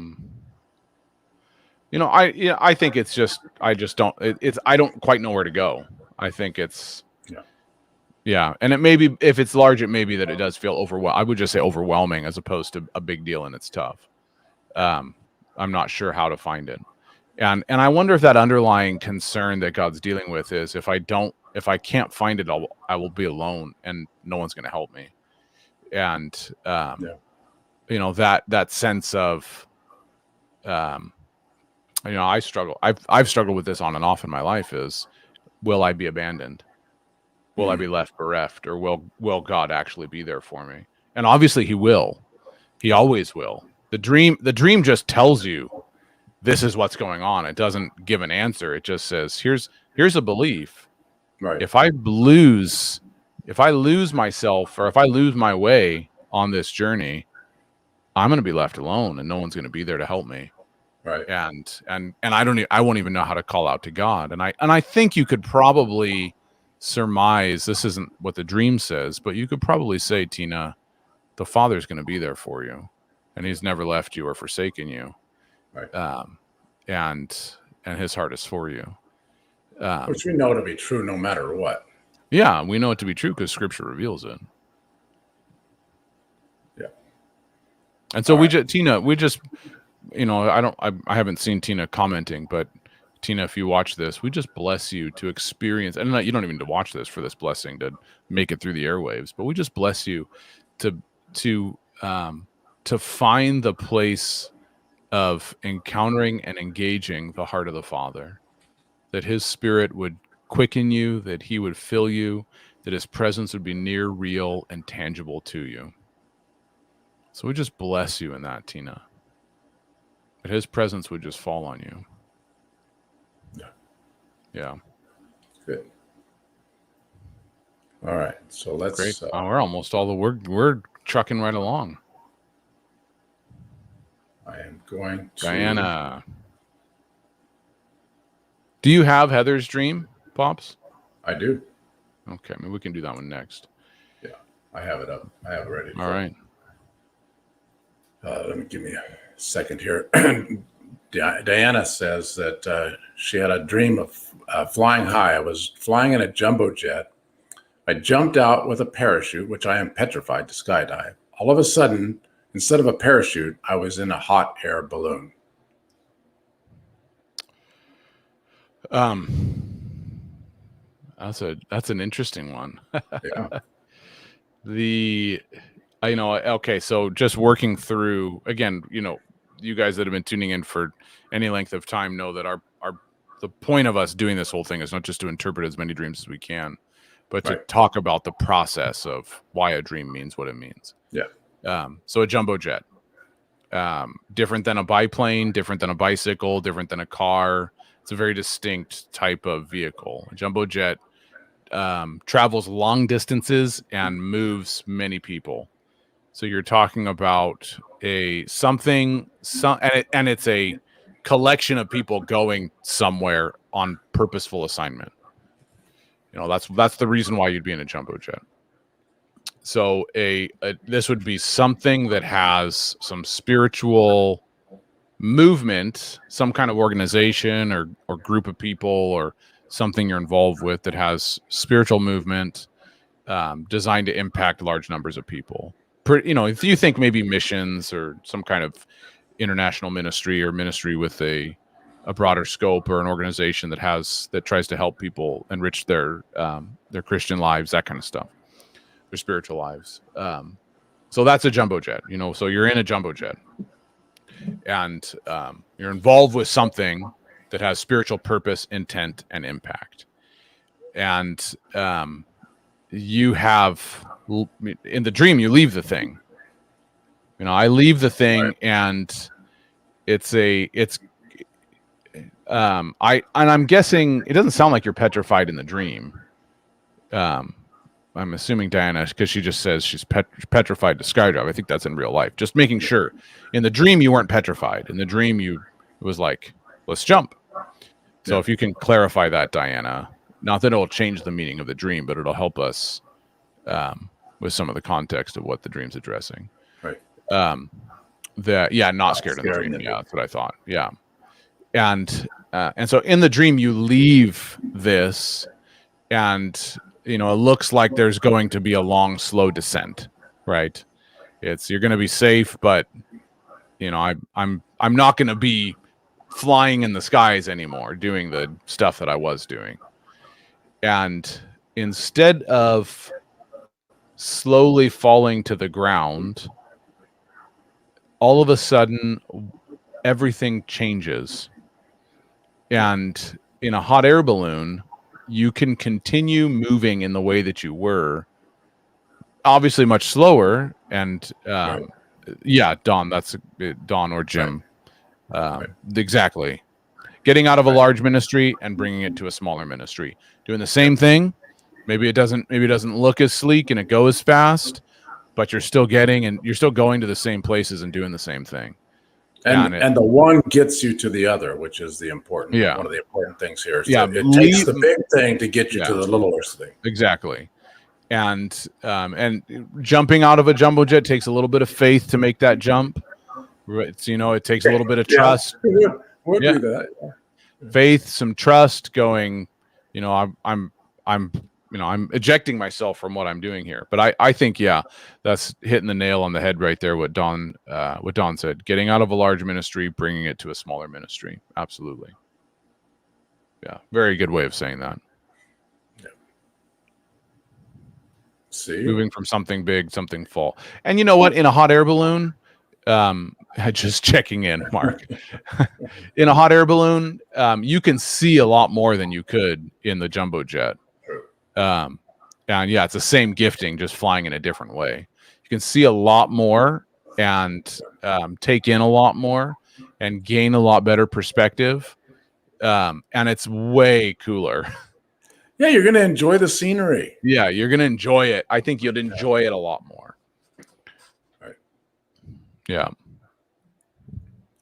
think it's just, I don't quite know where to go. I think it's, and it may be, if it's large, it may be that it does feel overwhelming. I would just say overwhelming as opposed to a big deal and it's tough. I'm not sure how to find it. And I wonder if that underlying concern that God's dealing with is if I can't find it, I will be alone and no one's going to help me. And, that sense of, I struggle. I've struggled with this on and off in my life is, will I be abandoned? Will I be left bereft, or will God actually be there for me? And obviously He will. He always will. The dream just tells you this is what's going on. It doesn't give an answer. It just says, here's a belief. Right. If I lose myself, or if I lose my way on this journey, I'm going to be left alone and no one's going to be there to help me. Right. And I won't even know how to call out to God. And I think you could probably surmise, this isn't what the dream says, but you could probably say, Tina, the Father's going to be there for you, and He's never left you or forsaken you. Right. And His heart is for you. Which we know to be true no matter what. Yeah, we know it to be true because Scripture reveals it. Yeah. And so I haven't seen Tina commenting, but Tina, if you watch this, we just bless you to experience, and you don't even need to watch this for this blessing to make it through the airwaves, but we just bless you to find the place of encountering and engaging the heart of the Father, that His Spirit would quicken you, that He would fill you, that His presence would be near, real, and tangible to you. So we just bless you in that, Tina. That His presence would just fall on you. Yeah. Good. All right. So let's. Great. We're almost all we're trucking right along. I am going to. Diana. Do you have Heather's dream, Pops? I do. Okay, maybe we can do that one next. Yeah, I have it up. I have it ready. All right. Give me a second here. Diana says that she had a dream of flying high. I was flying in a jumbo jet. I jumped out with a parachute, which I am petrified to skydive. All of a sudden, instead of a parachute, I was in a hot air balloon. That's an interesting one. Yeah. Okay, so just working through again, you guys that have been tuning in for any length of time know that the point of us doing this whole thing is not just to interpret as many dreams as we can, but to Right. talk about the process of why a dream means what it means. Yeah. So a jumbo jet, different than a biplane, different than a bicycle, different than a car. It's a very distinct type of vehicle. A jumbo jet travels long distances and moves many people. So you're talking about and it's a collection of people going somewhere on purposeful assignment. That's the reason why you'd be in a jumbo jet. So this would be something that has some spiritual movement, some kind of organization or group of people or something you're involved with that has spiritual movement, designed to impact large numbers of people. If you think maybe missions or some kind of international ministry or ministry with a broader scope, or an organization that tries to help people enrich their Christian lives, that kind of stuff, their spiritual lives. So that's a jumbo jet. So you're in a jumbo jet, and you're involved with something that has spiritual purpose, intent, and impact. And you have, in the dream, you leave the thing. I leave the thing, and I'm guessing it doesn't sound like you're petrified in the dream. I'm assuming Diana, because she just says she's petrified to skydive. I think that's in real life. Just making sure. In the dream, you weren't petrified. In the dream, it was like, let's jump. So if you can clarify that, Diana, not that it'll change the meaning of the dream, but it'll help us with some of the context of what the dream's addressing. Right. Not scared in the dream. Yeah, that's what I thought. Yeah. And so in the dream, you leave this, and it looks like there's going to be a long, slow descent, right? You're going to be safe, but I'm not going to be flying in the skies anymore, doing the stuff that I was doing. And instead of slowly falling to the ground, all of a sudden, everything changes. And in a hot air balloon, you can continue moving in the way that you were, obviously much slower. And Don, that's Don or Jim. Right. Exactly. Getting out of a large ministry and bringing it to a smaller ministry, doing the same thing. Maybe it doesn't look as sleek and it go as fast, but you're still going to the same places and doing the same thing. And the one gets you to the other, which is one of the important things here. So it takes the big thing to get you to the littlest thing. Exactly. And jumping out of a jumbo jet takes a little bit of faith to make that jump. Right. It takes a little bit of trust. We'll do that. Yeah. Faith, some trust going, I'm ejecting myself from what I'm doing here. But I think, that's hitting the nail on the head right there. What Don said, getting out of a large ministry, bringing it to a smaller ministry. Absolutely. Yeah. Very good way of saying that. Yeah. See, moving from something big, something full. And you know what? In a hot air balloon, just checking in, Mark. In a hot air balloon, you can see a lot more than you could in the jumbo jet. And it's the same gifting, just flying in a different way. You can see a lot more and take in a lot more and gain a lot better perspective. And it's way cooler. Yeah, you're going to enjoy the scenery. Yeah, you're going to enjoy it. I think you'd enjoy it a lot more. Right. Yeah.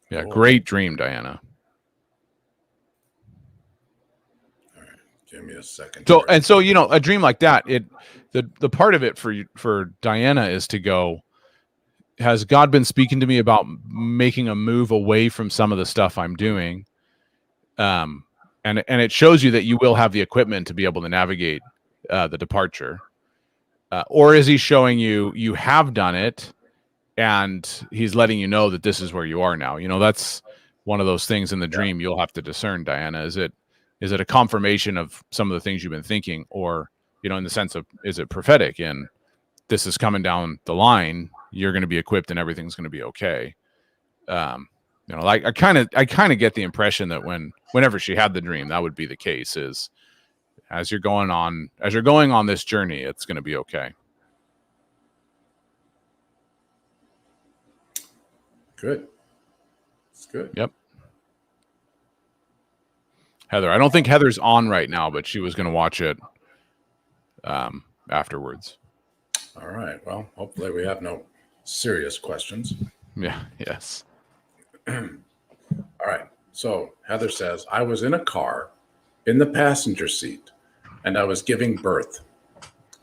Yeah, cool. Great dream, Diana. All right, give me a second. So a dream like that, the part of it for Diana is to go, has God been speaking to me about making a move away from some of the stuff I'm doing? And it shows you that you will have the equipment to be able to navigate the departure. Or is he showing you have done it, and he's letting you know that this is where you are now? That's one of those things in the dream you'll have to discern, Diana. Is it a confirmation of some of the things you've been thinking, or, in the sense of, is it prophetic in this is coming down the line, you're going to be equipped and everything's going to be okay? I kind of get the impression that whenever she had the dream, that would be the case. Is as you're going on this journey, it's going to be okay. Good. It's good. Yep. Heather, I don't think Heather's on right now, but she was going to watch it afterwards. All right. Well, hopefully we have no serious questions. Yeah. Yes. All right. So Heather says, I was in a car in the passenger seat and I was giving birth.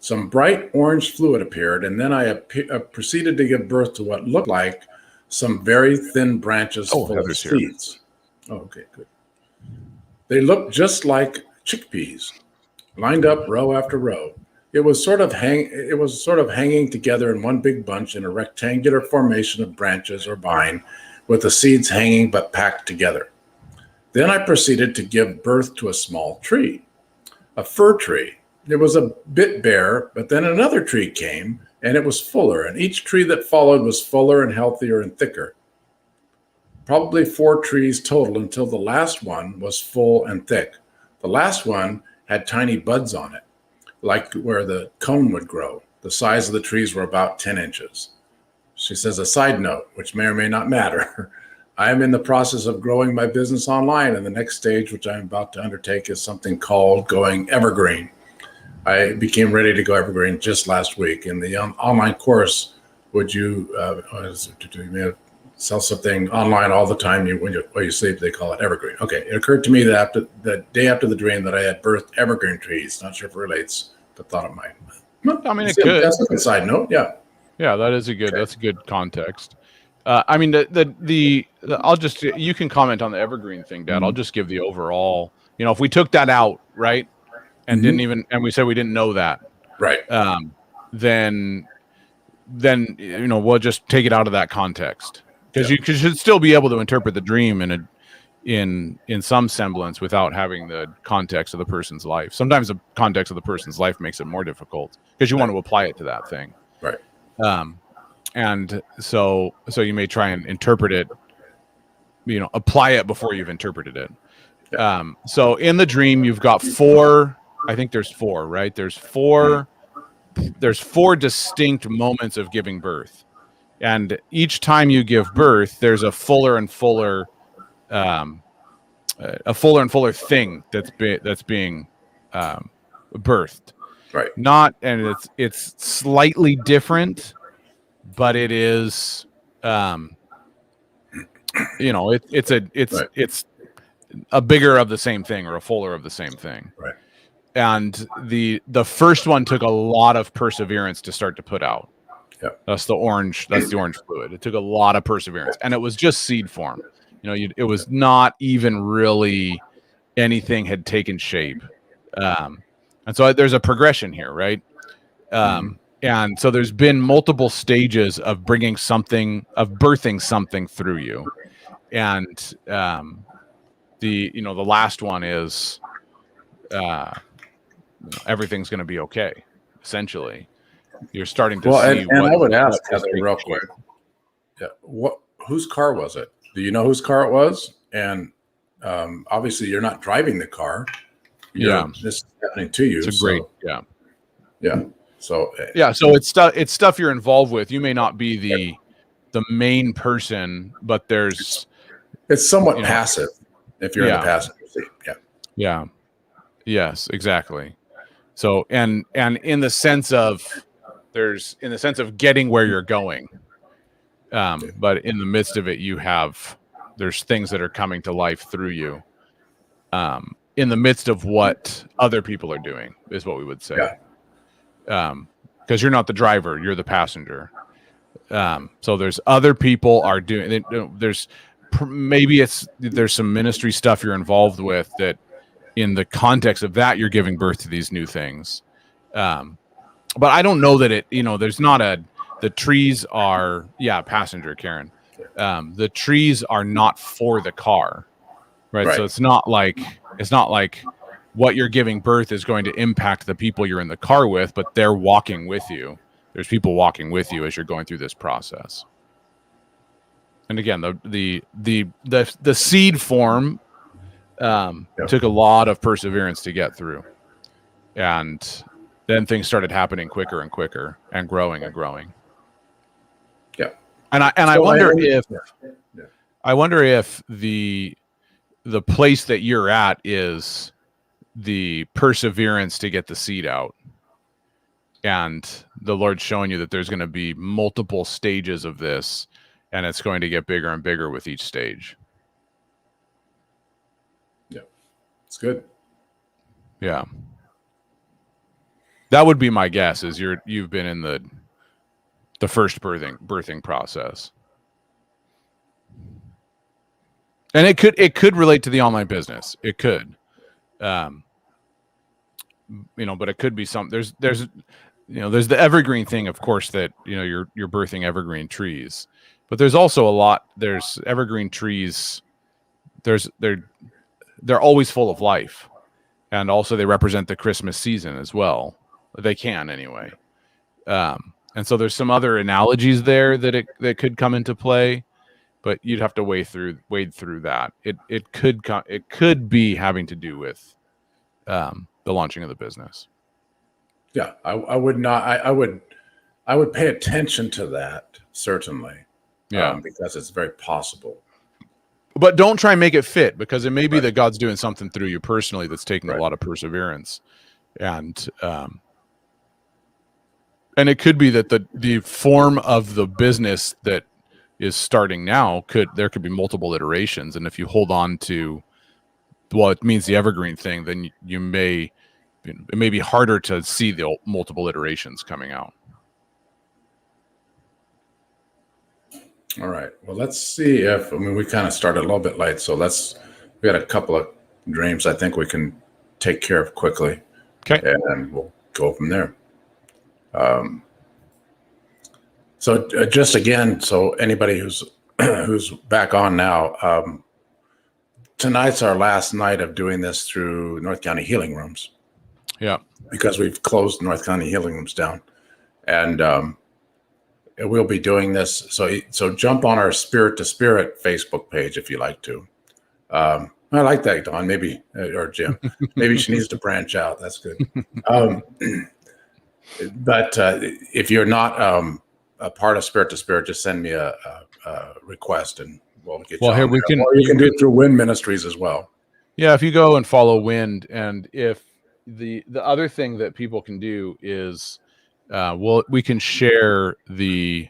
Some bright orange fluid appeared, and then I proceeded to give birth to what looked like some very thin branches full of seeds. Oh, okay, good. They looked just like chickpeas, lined up row after row. It was sort of hanging together in one big bunch in a rectangular formation of branches or vine, with the seeds hanging but packed together. Then I proceeded to give birth to a small tree, a fir tree. It was a bit bare, but then another tree came, and it was fuller, and each tree that followed was fuller and healthier and thicker. Probably 4 trees total until the last one was full and thick. The last one had tiny buds on it, like where the cone would grow. The size of the trees were about 10 inches. She says, a side note, which may or may not matter. I am in the process of growing my business online, and the next stage, which I'm about to undertake, is something called going evergreen. I became ready to go evergreen just last week. In the online course, would you sell something online all the time when you sleep? They call it evergreen. Okay, it occurred to me that the day after the dream that I had birthed evergreen trees. Not sure if it relates, but thought it might. I mean, it could. That's a good side note. Yeah. Yeah, that's a good context. I mean, I'll just, you can comment on the evergreen thing, Dad. I'll just give the overall, if we took that out, right, and and we said we didn't know that, right, then we'll just take it out of that context, because you should still be able to interpret the dream in some semblance without having the context of the person's life. Sometimes the context of the person's life makes it more difficult because you want to apply it to that thing, right. And so you may try and interpret it, apply it before you've interpreted it. So in the dream, you've got 4, I think there's 4, right? There's 4 distinct moments of giving birth. And each time you give birth, there's a fuller and fuller thing that's being birthed. Right. And it's slightly different, but it is, it's a bigger of the same thing or a fuller of the same thing. Right. And the first one took a lot of perseverance to start to put out. Yeah. That's the orange fluid. It took a lot of perseverance, and it was just seed form. It was not even really anything had taken shape. And so there's a progression here, right? And so there's been multiple stages of birthing something through you. And the last one is everything's going to be okay. Essentially, you're starting to see. And I would ask Heather real quick. Yeah, whose car was it? Do you know whose car it was? And obviously, you're not driving the car. This is happening to you. It's great. Yeah. So it's stuff you're involved with. You may not be the main person, but it's somewhat passive if you're in the passenger seat. Yeah. Yes, exactly. So and in the sense of getting where you're going, but in the midst of it, there's things that are coming to life through you. In the midst of what other people are doing is what we would say. Because you're not the driver, you're the passenger. So there's other people are doing. There's some ministry stuff you're involved with that, in the context of that, you're giving birth to these new things. But I don't know that there's not the trees are passenger, Karen. The trees are not for the car, right? So it's not like what you're giving birth is going to impact the people you're in the car with, but they're walking with you. There's people walking with you as you're going through this process. And again, the seed form took a lot of perseverance to get through. And then things started happening quicker and quicker and growing and growing. Yeah. And I So wonder if yeah. I wonder if the place that you're at is the perseverance to get the seed out, and the Lord's showing you that there's going to be multiple stages of this, and it's going to get bigger and bigger with each stage. Yeah, it's good. Yeah, that would be my guess. Is you've been in the first birthing process, and it could relate to the online business. It could, but it could be some. There's there's the evergreen thing, of course, that you're birthing evergreen trees, but there's also a lot. There's evergreen trees. They're always full of life, and also they represent the Christmas season as well. They can anyway. And so there's some other analogies there that could come into play, but you'd have to wade through that. It could be having to do with the launching of the business. Yeah, I would not. I would pay attention to that, certainly. Yeah, because it's very possible. But don't try and make it fit, because it may be that God's doing something through you personally that's taking a lot of perseverance, and it could be that the form of the business that is starting now there could be multiple iterations, and if you hold on to it means the evergreen thing, then it may be harder to see the multiple iterations coming out. All right. Well, let's see we kind of started a little bit late, so we got a couple of dreams I think we can take care of quickly. Okay. And we'll go from there. So just again, so anybody who's back on now, tonight's our last night of doing this through North County Healing Rooms. Yeah. Because we've closed North County Healing Rooms down. And we'll be doing this. So jump on our Spirit to Spirit Facebook page if you like to. I like that, Don. Maybe, or Jim. Maybe she needs to branch out. That's good. But if you're not a part of Spirit to Spirit, just send me a request and we'll get you. Well, here we can. Or you can do it through Wind Ministries as well. Yeah, if you go and follow Wind, and if the other thing that people can do is, we can share the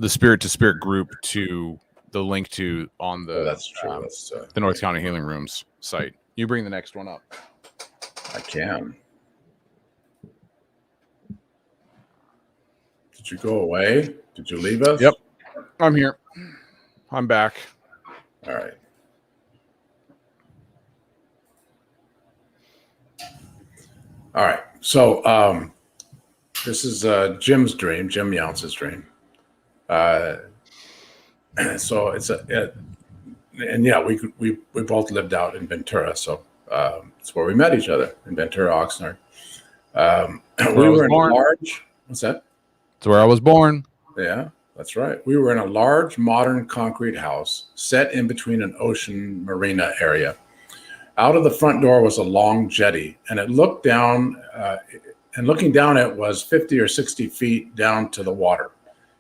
Spirit to Spirit group to the link to on the that's true. The North County Healing Rooms site. You bring the next one up. I can. Did you go away? Did you leave us? Yep. I'm here. I'm back. All right. All right. So this is Jim's dream, Jim Younce's dream. So it's we both lived out in Ventura, so it's where we met each other, in Ventura, Oxnard. We were in a large. What's that? It's where I was born. Yeah, that's right. We were in a large modern concrete house set in between an ocean marina area. Out of the front door was a long jetty, and it looked down, and looking down it was 50 or 60 feet down to the water.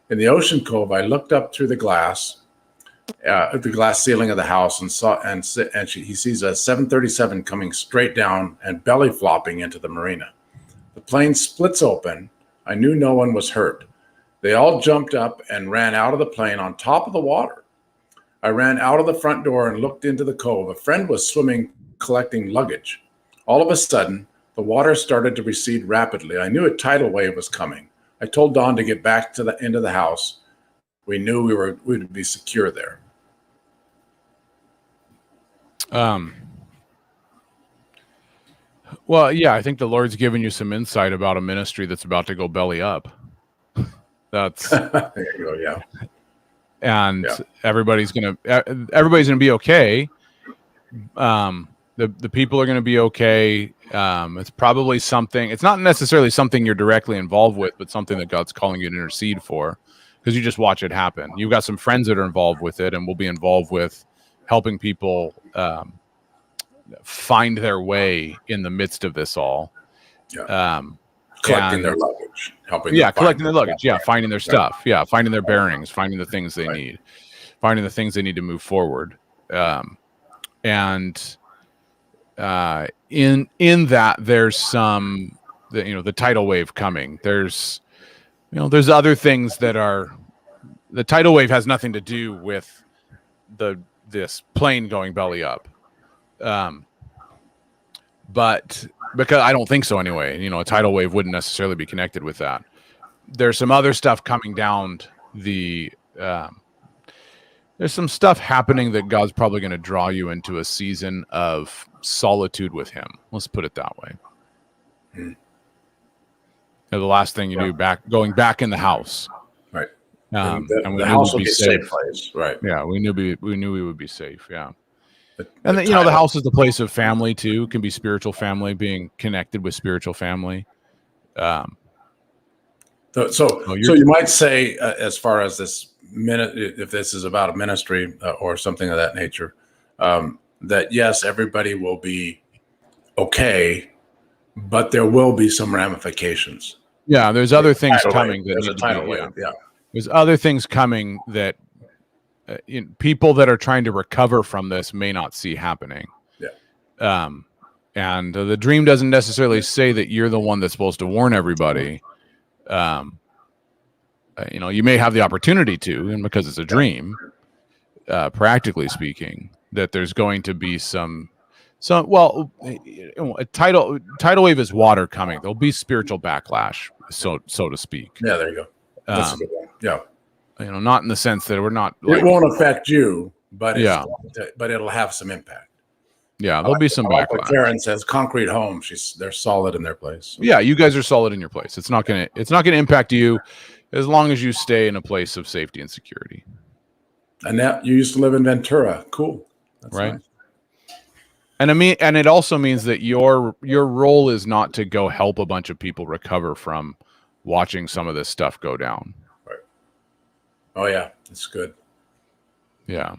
In the ocean cove, I looked up through the glass ceiling of the house, and he sees a 737 coming straight down and belly flopping into the marina. The plane splits open. I knew no one was hurt. They all jumped up and ran out of the plane on top of the water. I ran out of the front door and looked into the cove. A friend was swimming, collecting luggage. All of a sudden, the water started to recede rapidly. I knew a tidal wave was coming. I told Don to get back to the end of the house. We knew we would be secure there. Well, yeah, I think the Lord's given you some insight about a ministry that's about to go belly up. That's there you go, yeah. And everybody's gonna be okay. The people are gonna be okay. It's probably something. It's not necessarily something you're directly involved with, but something that God's calling you to intercede for, because you just watch it happen. You've got some friends that are involved with it, and will be involved with helping people find their way in the midst of this all. Yeah. Collecting their luggage, helping them collecting their luggage, stuff, finding their stuff, finding their bearings, finding the things they need, finding the things they need to move forward. And in that there's some, the tidal wave coming. There's other things that are, the tidal wave has nothing to do with this plane going belly up. But because I don't think so anyway, a tidal wave wouldn't necessarily be connected with that. There's some other stuff coming down there's some stuff happening that God's probably going to draw you into a season of solitude with him. Let's put it that way. The last thing you do going back in the house. Right. And the house will be a safe place. Right. Yeah. We knew we would be safe. Yeah. And the house is the place of family too. It can be spiritual family, being connected with spiritual family. So you might say, as far as this if this is about a ministry or something of that nature, that yes, everybody will be okay, but there will be some ramifications. Yeah, there's other things coming. There's a tidal wave. Yeah, there's other things coming that people that are trying to recover from this may not see happening. Yeah. And the dream doesn't necessarily say that you're the one that's supposed to warn everybody. You may have the opportunity to, and because it's a dream, practically speaking, that there's going to be some a tidal wave is water coming. There'll be spiritual backlash, so to speak. Yeah, there you go. That's a good one. Yeah. Not in the sense that we're not. It won't affect you, but but it'll have some impact. Yeah, there'll be some backlash. Like Karen says, concrete homes. They're solid in their place. So. Yeah, you guys are solid in your place. It's not gonna impact you as long as you stay in a place of safety and security. And now you used to live in Ventura. Cool. That's right. Nice. And it also means that your role is not to go help a bunch of people recover from watching some of this stuff go down. Right. Oh yeah, that's good. Yeah.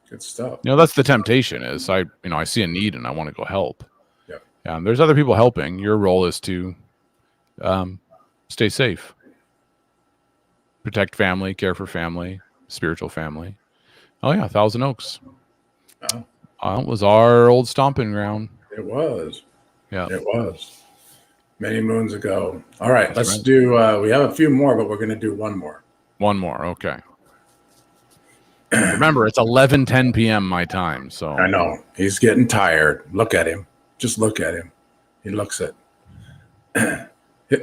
Good stuff. That's the temptation is I see a need and I want to go help. Yeah. And there's other people helping. Your role is to stay safe. Protect family, care for family, spiritual family. Oh yeah, Thousand Oaks. Oh. It was our old stomping ground. It was. Yeah. It was. Many moons ago. All right, let's do we have a few more, but we're gonna do one more. One more, okay. Remember, it's 11:10 p.m. my time, so I know. He's getting tired. Look at him. Just look at him. He looks it.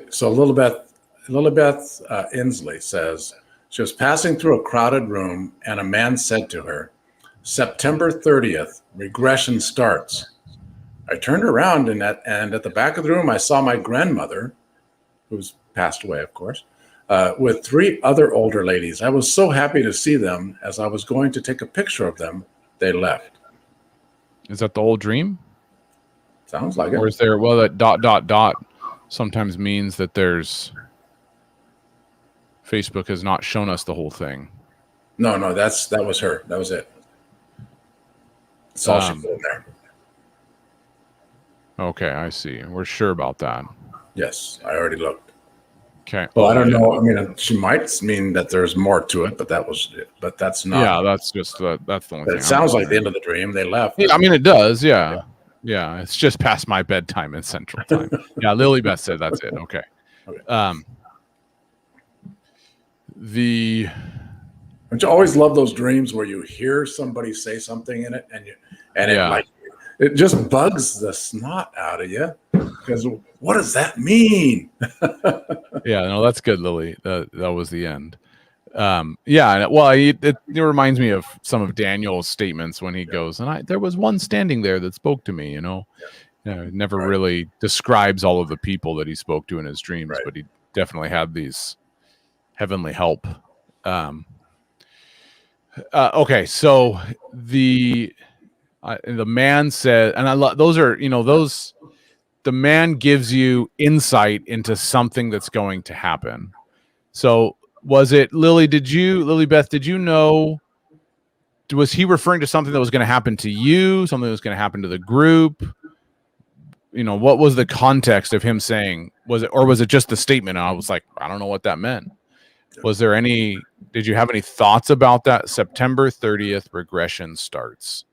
So Lilibeth Inslee says, she was passing through a crowded room and a man said to her, "September 30th, regression starts." I turned around and at the back of the room, I saw my grandmother, who's passed away, of course, with 3 other older ladies. I was so happy to see them. As I was going to take a picture of them, they left. Is that the old dream? Sounds like it. Or is there, that ... sometimes means that there's Facebook has not shown us the whole thing. No, that was her. That was it. That's all she put in there. Okay, I see. We're sure about that. Yes, I already looked. Okay. Well, I don't know. I mean, she might mean that there's more to it, but that's not. Yeah, that's just that's the only thing. It sounds like the end of the dream. They left. Yeah, I mean, it does. Yeah. Yeah, it's just past my bedtime in Central Time. Yeah, Lilibeth said that's it. Okay. Don't you always love those dreams where you hear somebody say something in it it just bugs the snot out of you because what does that mean? Yeah, no, that's good, Lily. That was the end. It reminds me of some of Daniel's statements when he goes, and there was one standing there that spoke to me, it never really describes all of the people that he spoke to in his dreams, but he definitely had these heavenly help. Okay. So the man said, and I love, those are, the man gives you insight into something that's going to happen. So was it Lilibeth, did you know was he referring to something that was going to happen to you, something that was going to happen to the group? What was the context of him saying? Was it just the statement? And I was like, I don't know what that meant. Did you have any thoughts about that? September 30th regression starts.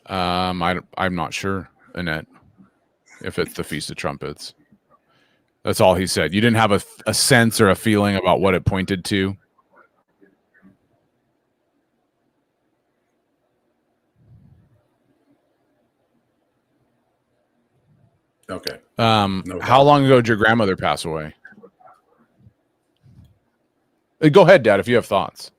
I'm not sure, Annette, if it's the Feast of Trumpets. That's all he said. You didn't have a sense or a feeling about what it pointed to? Okay. How long ago did your grandmother pass away? Go ahead, Dad, if you have thoughts.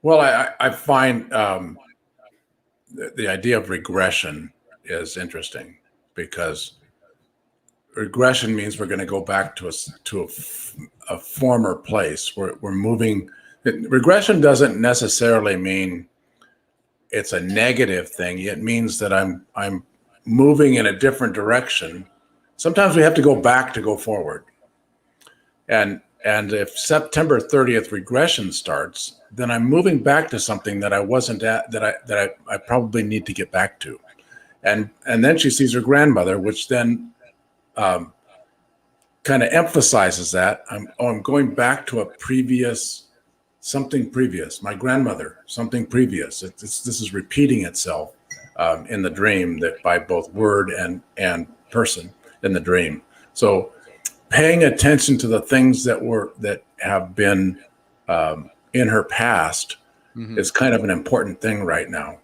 Well, I find the idea of regression is interesting, because regression means we're going to go back to a former place. We're moving. Regression doesn't necessarily mean it's a negative thing. It means that I'm moving in a different direction. Sometimes we have to go back to go forward. And if September 30th regression starts, then I'm moving back to something that I wasn't at, that I probably need to get back to. And then she sees her grandmother, which then kind of emphasizes that I'm going back to something previous. My grandmother, something previous. This is repeating itself in the dream, that by both word and person in the dream. So paying attention to the things that have been in her past is kind of an important thing right now.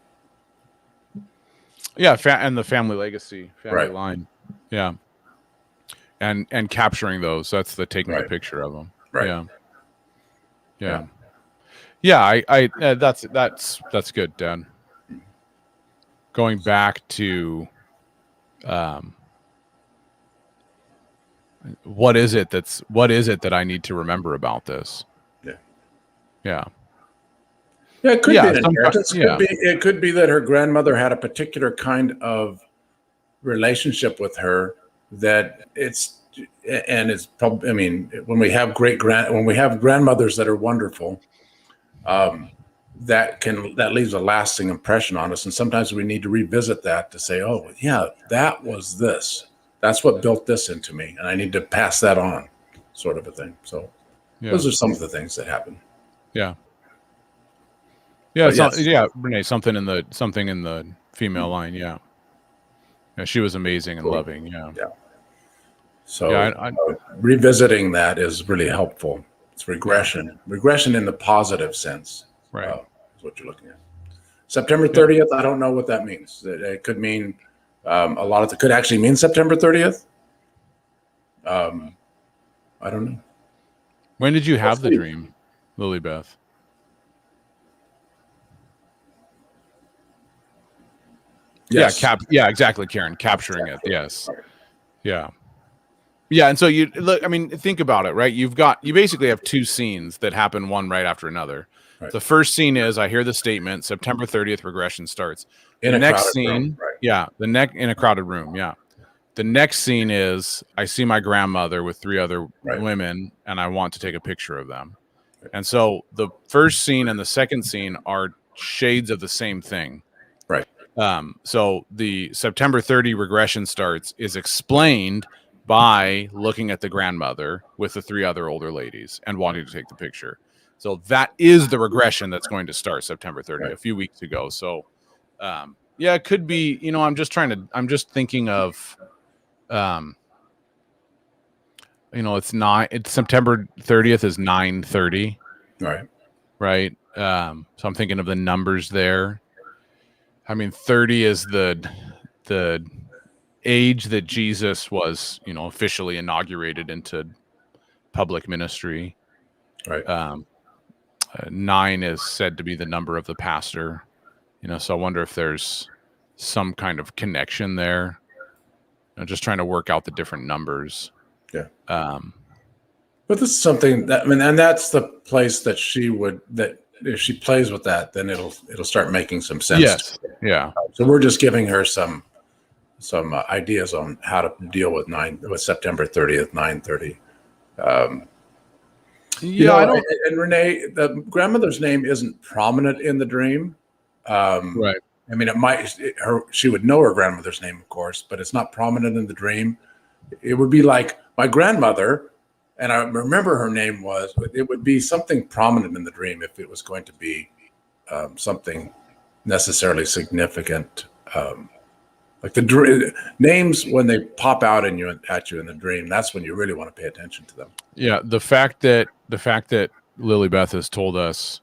Yeah, and the family legacy, family Right. line. Yeah. And capturing those. That's the taking Right. the picture of them. Right. Yeah. That's good, Dad. Going back to what is it that I need to remember about this? Yeah. Yeah, it could be an inheritance. It could be that her grandmother had a particular kind of relationship with her it's probably. I mean, when we have grandmothers that are wonderful, that leaves a lasting impression on us. And sometimes we need to revisit that to say, oh yeah, that was this. That's what built this into me, and I need to pass that on, sort of a thing. So those are some of the things that happen. Yeah. Yeah, Renee, something in the female line, yeah. She was amazing and loving, yeah. So revisiting that is really helpful. It's regression in the positive sense, right? Is what you're looking at. September 30th, I don't know what that means. It could mean a lot of it could actually mean September 30th. I don't know. When did you have the dream, Lilybeth? Yes. Yeah, exactly, Karen. Capturing it. Yes. Yeah. Yeah, and so you look. I mean, think about it, right? You basically have two scenes that happen one right after another. Right. The first scene is I hear the statement, September 30th regression starts. In a crowded room, right. Yeah, in a crowded room, yeah. The next scene is I see my grandmother with three other women, and I want to take a picture of them. Right. And so the first scene and the second scene are shades of the same thing. Right. So the September 30 regression starts is explained by looking at the grandmother with the three other older ladies and wanting to take the picture. So that is the regression that's going to start September 30, a few weeks ago. So, it could be, I'm just thinking of, it's September 30th is 9:30. Right. Right. So I'm thinking of the numbers there. I mean, 30 is the age that Jesus was, officially inaugurated into public ministry. Right. 9 is said to be the number of the pastor. So I wonder if there's some kind of connection there. Just trying to work out the different numbers. Yeah. But this is something and that's the place that if she plays with that, then it'll start making some sense. Yes. Yeah. So we're just giving her some ideas on how to deal with September 30th, 9:30. Yeah, I don't. And Renee, the grandmother's name isn't prominent in the dream. Right. I mean, she would know her grandmother's name, of course, but it's not prominent in the dream. It would be like my grandmother, and I remember her name was. It would be something prominent in the dream if it was going to be something necessarily significant. Like names when they pop out at you in the dream, that's when you really want to pay attention to them. Yeah, the fact that Lily Beth has told us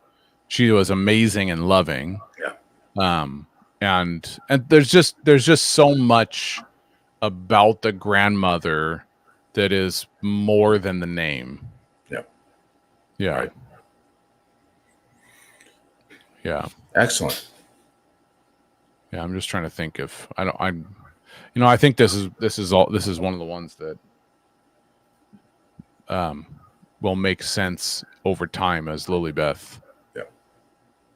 she was amazing and loving. Yeah. And there's just so much about the grandmother that is more than the name. Yeah. Yeah. Right. Yeah. Excellent. Yeah, I'm just trying to think if I think this is one of the ones that will make sense over time as Lily Beth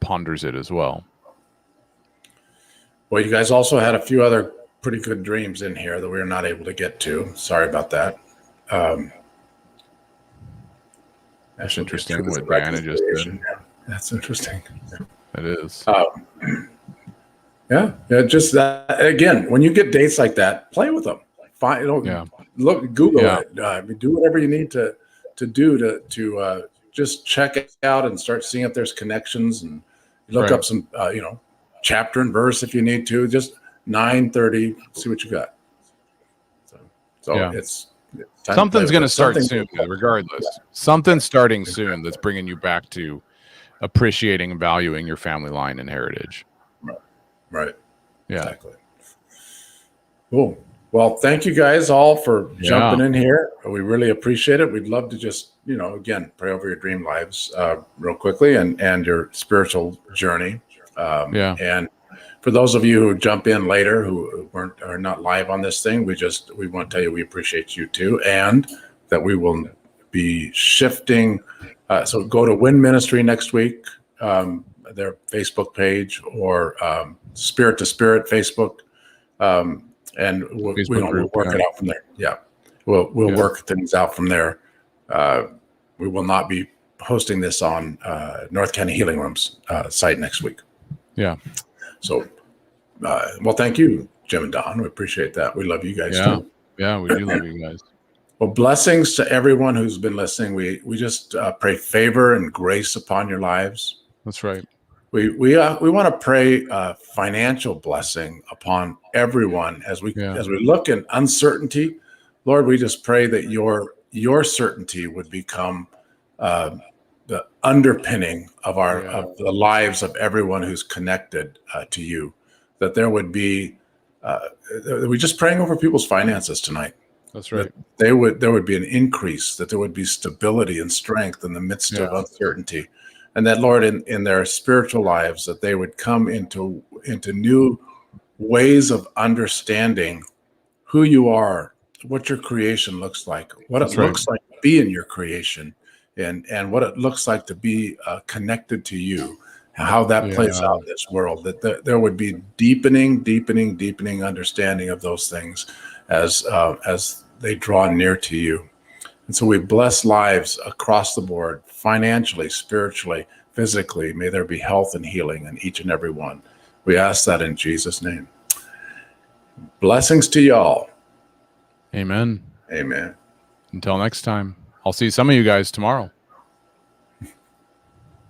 ponders it as well. Well, you guys also had a few other pretty good dreams in here that we were not able to get to. Sorry about that. That's interesting what Diana just did. That's interesting. It is. Yeah. Just that again. When you get dates like that, play with them. Look, Google it. Do whatever you need to do to just check it out and start seeing if there's connections, and look up some chapter and verse if you need to. Just 9:30. See what you got. So it's something's going to start soon, regardless. Something's starting soon that's bringing you back to appreciating and valuing your family line and heritage. Right. Yeah. Exactly. Cool. Well, thank you guys all for jumping in here. We really appreciate it. We'd love to just, again, pray over your dream lives real quickly and your spiritual journey. And for those of you who jump in later who are not live on this thing, we want to tell you we appreciate you too, and that we will be shifting. So go to Win Ministry next week, their Facebook page, or Spirit to Spirit Facebook, and we'll work it out from there. Yeah, we'll work things out from there. We will not be hosting this on North County Healing Room's site next week. Yeah. So, well, thank you, Jim and Don. We appreciate that. We love you guys too. Yeah, we do love you guys. Well, blessings to everyone who's been listening. We just pray favor and grace upon your lives. That's right. We want to pray financial blessing upon everyone as we look in uncertainty. Lord, we just pray that your certainty would become the underpinning of of the lives of everyone who's connected to you. That there would be we're just praying over people's finances tonight. That's right. There would be an increase, that there would be stability and strength in the midst of uncertainty. And that, Lord, in their spiritual lives, that they would come into new ways of understanding who you are, what your creation looks like, what it looks like to be in your creation, and what it looks like to be connected to you, how that plays out in this world. That there would be deepening understanding of those things as they draw near to you. And so we bless lives across the board, financially, spiritually, physically. May there be health and healing in each and every one. We ask that in Jesus' name. Blessings to y'all. Amen. Amen. Until next time. I'll see some of you guys tomorrow.